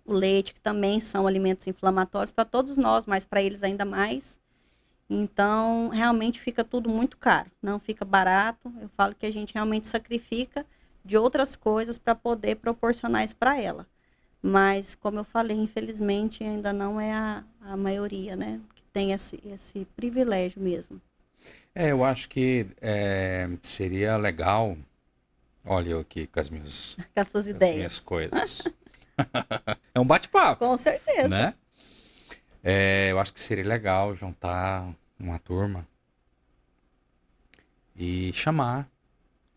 o leite, que também são alimentos inflamatórios para todos nós, mas para eles ainda mais. Então, realmente fica tudo muito caro, não fica barato. Eu falo que a gente realmente sacrifica de outras coisas para poder proporcionar isso para ela. Mas, como eu falei, infelizmente ainda não é a maioria, né? Que tem esse privilégio mesmo.
Eu acho que seria legal. Olha eu aqui com
Com as suas
com as minhas
ideias.
coisas. É um bate-papo,
Com certeza.
né? Eu acho que seria legal juntar uma turma e chamar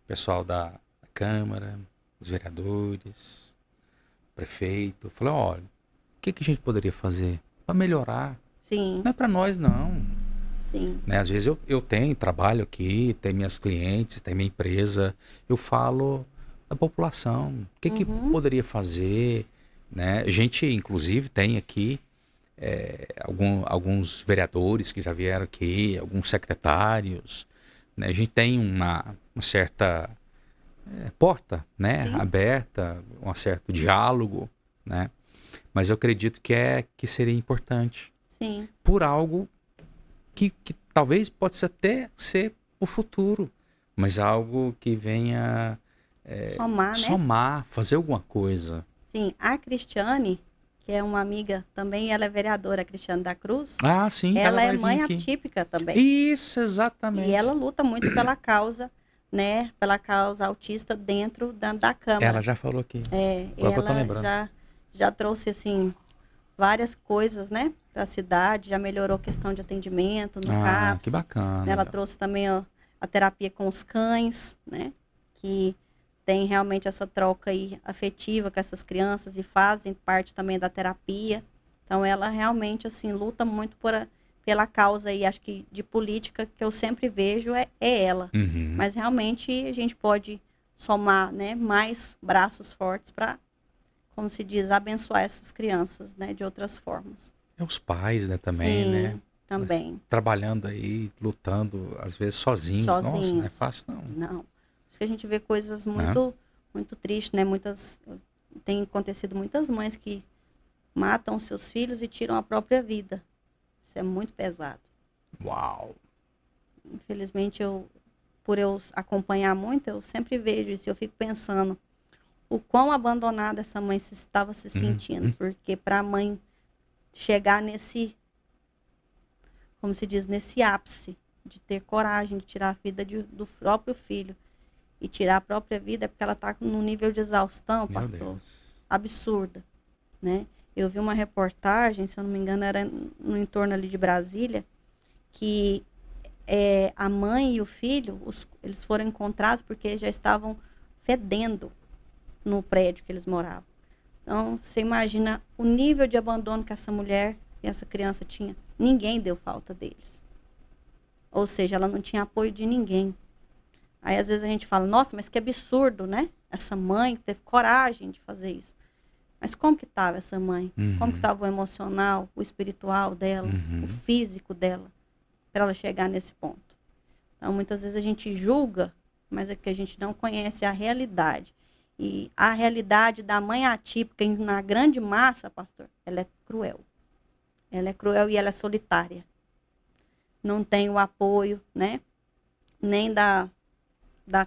o pessoal da Câmara, os vereadores, o prefeito. Falar, olha, o que a gente poderia fazer para melhorar?
Sim,
Não é para nós, não.
sim.
Né? Às vezes eu tenho trabalho aqui, tenho minhas clientes, tenho minha empresa, eu falo da população, o que
Uhum,
poderia fazer, né? A gente, inclusive, tem aqui alguns vereadores que já vieram aqui, alguns secretários, né? A gente tem uma certa porta, né?
sim,
Aberta, um certo diálogo, né? Mas eu acredito que seria importante
sim.
por algo que talvez possa até ser o futuro, mas algo que venha
Somar, né?
somar, fazer alguma coisa.
Sim, a Cristiane, que é uma amiga também, ela é vereadora, a Cristiane da Cruz,
Ah, sim, ela
ela é
vai vir
mãe
aqui.
atípica também.
Isso,
E ela
exatamente.
luta muito pela causa, né? Pela causa autista dentro da
Ela
Câmara.
já falou aqui.
E
Agora que eu tô
ela
lembrando.
já trouxe, assim, várias coisas, né? Para a cidade, já melhorou a questão de atendimento no
Ah, que
CAPS.
bacana.
Ela
Aí, ó.
trouxe também ó, a terapia com os cães, né? Que tem realmente essa troca aí afetiva com essas crianças e fazem parte também da terapia. Então ela realmente assim luta muito pela causa aí, acho que de política que eu sempre vejo é ela.
Uhum.
Mas realmente a gente pode somar, né, mais braços fortes para, como se diz, abençoar essas crianças, né, de outras formas.
É os pais, né, também, né?
Sim,
Mas
também.
trabalhando aí, lutando, às vezes sozinhos. Nossa, não é
Sozinhos.
fácil, não.
Não. Por isso que a gente vê coisas
Né?
muito tristes, né? Tem acontecido muitas mães que matam seus filhos e tiram a própria vida. Isso é muito pesado.
Uau.
Infelizmente, por eu acompanhar muito, eu sempre vejo isso. Eu fico pensando o quão abandonada essa mãe estava se sentindo.
Uhum.
Porque para a mãe chegar como se diz, nesse ápice de ter coragem de tirar a vida do próprio filho e tirar a própria vida é porque ela está num nível de exaustão,
Meu
pastor,
Deus.
absurda, né? Eu vi uma reportagem, se eu não me engano, era no entorno ali de Brasília, que a mãe e o filho, eles foram encontrados porque já estavam fedendo no prédio que eles moravam. Então, você imagina o nível de abandono que essa mulher e essa criança tinha. Ninguém deu falta deles. Ou seja, ela não tinha apoio de ninguém. Aí, às vezes, a gente fala, nossa, mas que absurdo, né? Essa mãe teve coragem de fazer isso. Mas como que estava essa mãe? Como que
Uhum.
estava o emocional, o espiritual dela, o
Uhum.
físico dela, para ela chegar nesse ponto? Então, muitas vezes a gente julga, mas é porque a gente não conhece a realidade. E a realidade da mãe atípica, na grande massa, pastor, ela é cruel. Ela é cruel e ela é solitária. Não tem o apoio, né? Nem da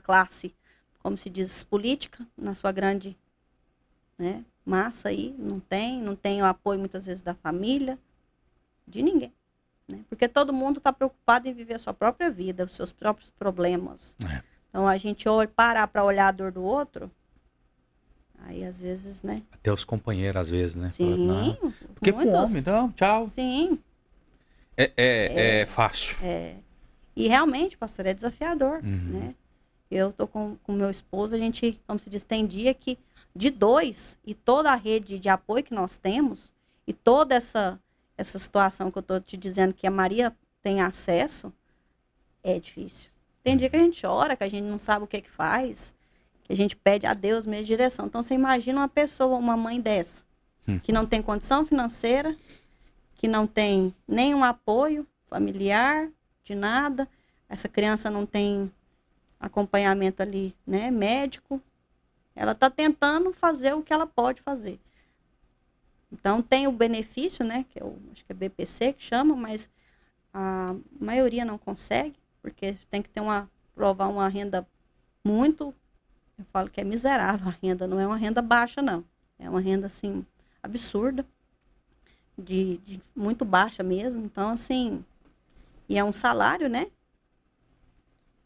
classe, como se diz, política, na sua grande, né, massa aí. Não tem o apoio muitas vezes da família. De ninguém. Né? Porque todo mundo está preocupado em viver a sua própria vida, os seus próprios problemas.
É.
Então, a gente parar para olhar a dor do outro, aí às vezes, né?
Até os companheiros, às vezes, né?
Sim,
Não. Porque pro homem, não, tchau.
Sim.
É fácil.
E realmente, pastor, é desafiador,
Uhum.
né? Eu tô com meu esposo, a gente, como se diz, tem dia que de 2 e toda a rede de apoio que nós temos e toda essa situação que eu tô te dizendo que a Maria tem acesso, é difícil. Tem dia que a gente chora, que a gente não sabe o que faz, que a gente pede a Deus mesmo direção. Então, você imagina uma pessoa, uma mãe dessa, que não tem condição financeira, que não tem nenhum apoio familiar, de nada. Essa criança não tem acompanhamento ali, né, médico. Ela está tentando fazer o que ela pode fazer. Então, tem o benefício, né, que acho que é BPC que chama, mas a maioria não consegue, porque tem que ter provar uma renda muito, eu falo que é miserável a renda, não é uma renda baixa, não. É uma renda, assim, absurda, de muito baixa mesmo. Então, assim, e é um salário, né?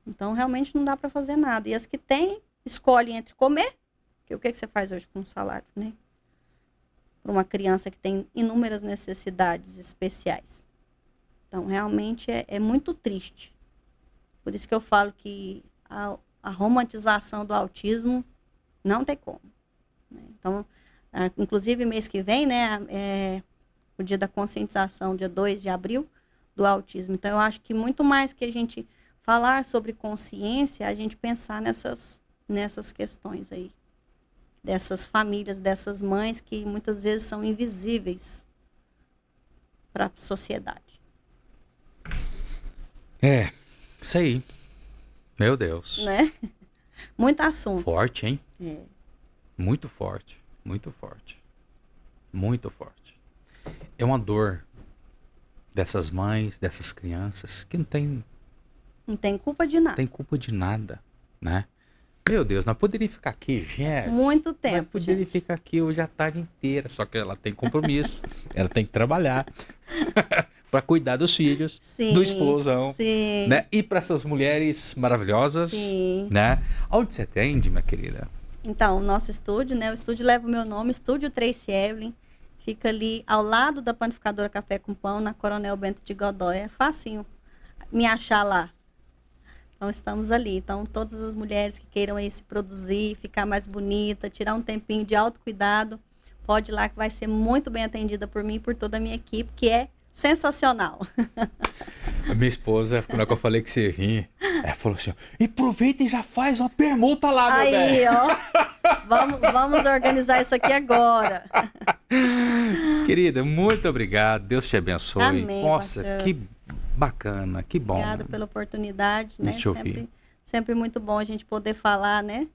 Então, realmente não dá para fazer nada. E as que têm, escolhem entre comer, que o que você faz hoje com um salário, né? Para uma criança que tem inúmeras necessidades especiais. Então, realmente é muito triste. Por isso que eu falo que a romantização do autismo não tem como. Né? Então, inclusive mês que vem, né, é o dia da conscientização, dia 2 de abril, do autismo. Então, eu acho que muito mais que a gente falar sobre consciência, a gente pensar nessas questões aí. Dessas famílias, dessas mães que muitas vezes são invisíveis para a sociedade.
Isso aí. Meu Deus.
Né? Muito assunto.
Forte, hein?
É.
Muito forte. Muito forte. Muito forte. É uma dor dessas mães, dessas crianças, que não
tem culpa de nada.
Tem culpa de nada, né? Meu Deus, nós poderíamos ficar aqui, gente.
Muito tempo,
nós poderíamos ficar aqui hoje a tarde inteira, só que ela tem compromisso, ela tem que trabalhar para cuidar dos filhos,
sim,
do esposão,
sim.
né? E para essas mulheres maravilhosas,
sim.
né? Onde você atende, minha querida?
Então, o nosso estúdio, né? O estúdio leva o meu nome, Estúdio Tracy Evelyn. Fica ali ao lado da panificadora Café com Pão, na Coronel Bento de Godoy. É facinho me achar lá. Então, estamos ali. Então, todas as mulheres que queiram aí se produzir, ficar mais bonita, tirar um tempinho de autocuidado, pode ir lá que vai ser muito bem atendida por mim e por toda a minha equipe, que é sensacional.
A minha esposa, quando eu falei que você vinha, ela falou assim, e aproveita e já faz uma permuta lá, meu bem.
Aí, ó. Vamos organizar isso aqui agora.
Querida, muito obrigado. Deus te abençoe.
Amém,
nossa,
pastor.
que bacana, que bom.
Obrigada pela oportunidade, né?
Deixa eu ouvir.
Sempre muito bom a gente poder falar, né?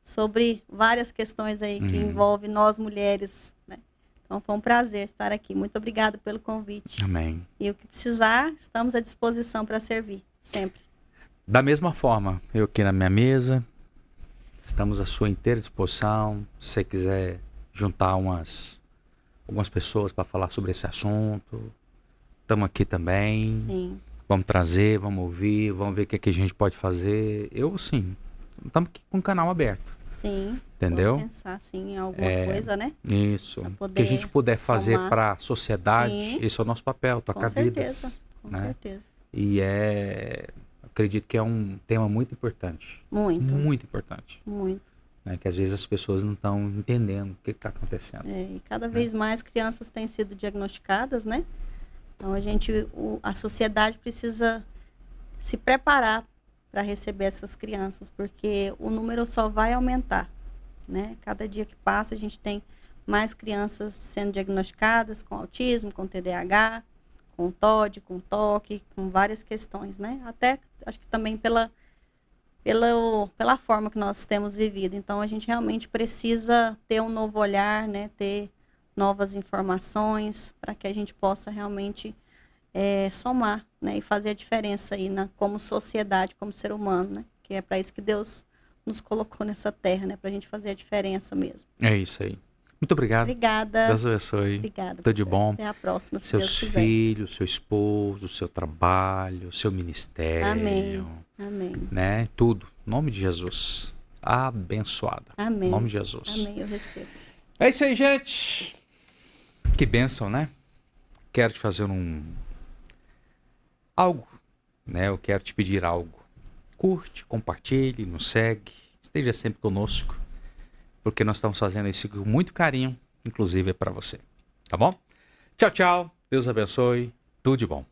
Sobre várias questões aí que envolvem nós mulheres, né? Então foi um prazer estar aqui. Muito obrigada pelo convite.
Amém.
E o que precisar, estamos à disposição para servir, sempre.
Da mesma forma, eu aqui na minha mesa, estamos à sua inteira disposição. Se você quiser juntar algumas pessoas para falar sobre esse assunto, estamos aqui também.
Sim.
Vamos trazer, vamos ouvir, vamos ver o que a gente pode fazer. Eu, sim, estamos aqui com o canal aberto.
Sim.
Entendeu?
Vou pensar, sim, em alguma coisa, né?
Isso. O que a
poder
gente puder fazer
somar.
para a sociedade,
Sim.
esse é o nosso papel, tocar vidas.
Com
né?
certeza.
E acredito que é um tema muito importante.
Muito.
Muito importante.
Muito.
Né? Que às vezes as pessoas não estão entendendo o que está acontecendo.
E cada vez mais crianças têm sido diagnosticadas, né? Então a sociedade precisa se preparar para receber essas crianças, porque o número só vai aumentar, né? Cada dia que passa a gente tem mais crianças sendo diagnosticadas com autismo, com TDAH, com TOD, com TOC, com várias questões, né? Até acho que também pela forma que nós temos vivido. Então a gente realmente precisa ter um novo olhar, né? Ter novas informações para que a gente possa realmente somar, né? E fazer a diferença aí como sociedade, como ser humano, né? Que é para isso que Deus nos colocou nessa terra, né? Para a gente fazer a diferença mesmo.
É isso aí. Muito obrigado.
Obrigada.
Deus abençoe.
Obrigada.
Tudo de bom.
Até a próxima, se
Seus
Deus quiser.
filhos, seu esposo, seu trabalho, seu ministério.
Amém. Amém.
Né? Tudo. Em nome de Jesus. Abençoada.
Amém.
Em nome de Jesus.
Amém, eu recebo.
É isso aí, gente. Que bênção, né? Quero te fazer algo, né? Eu quero te pedir algo. Curte, compartilhe, nos segue, esteja sempre conosco, porque nós estamos fazendo isso com muito carinho, inclusive é para você. Tá bom? Tchau, tchau. Deus abençoe. Tudo de bom.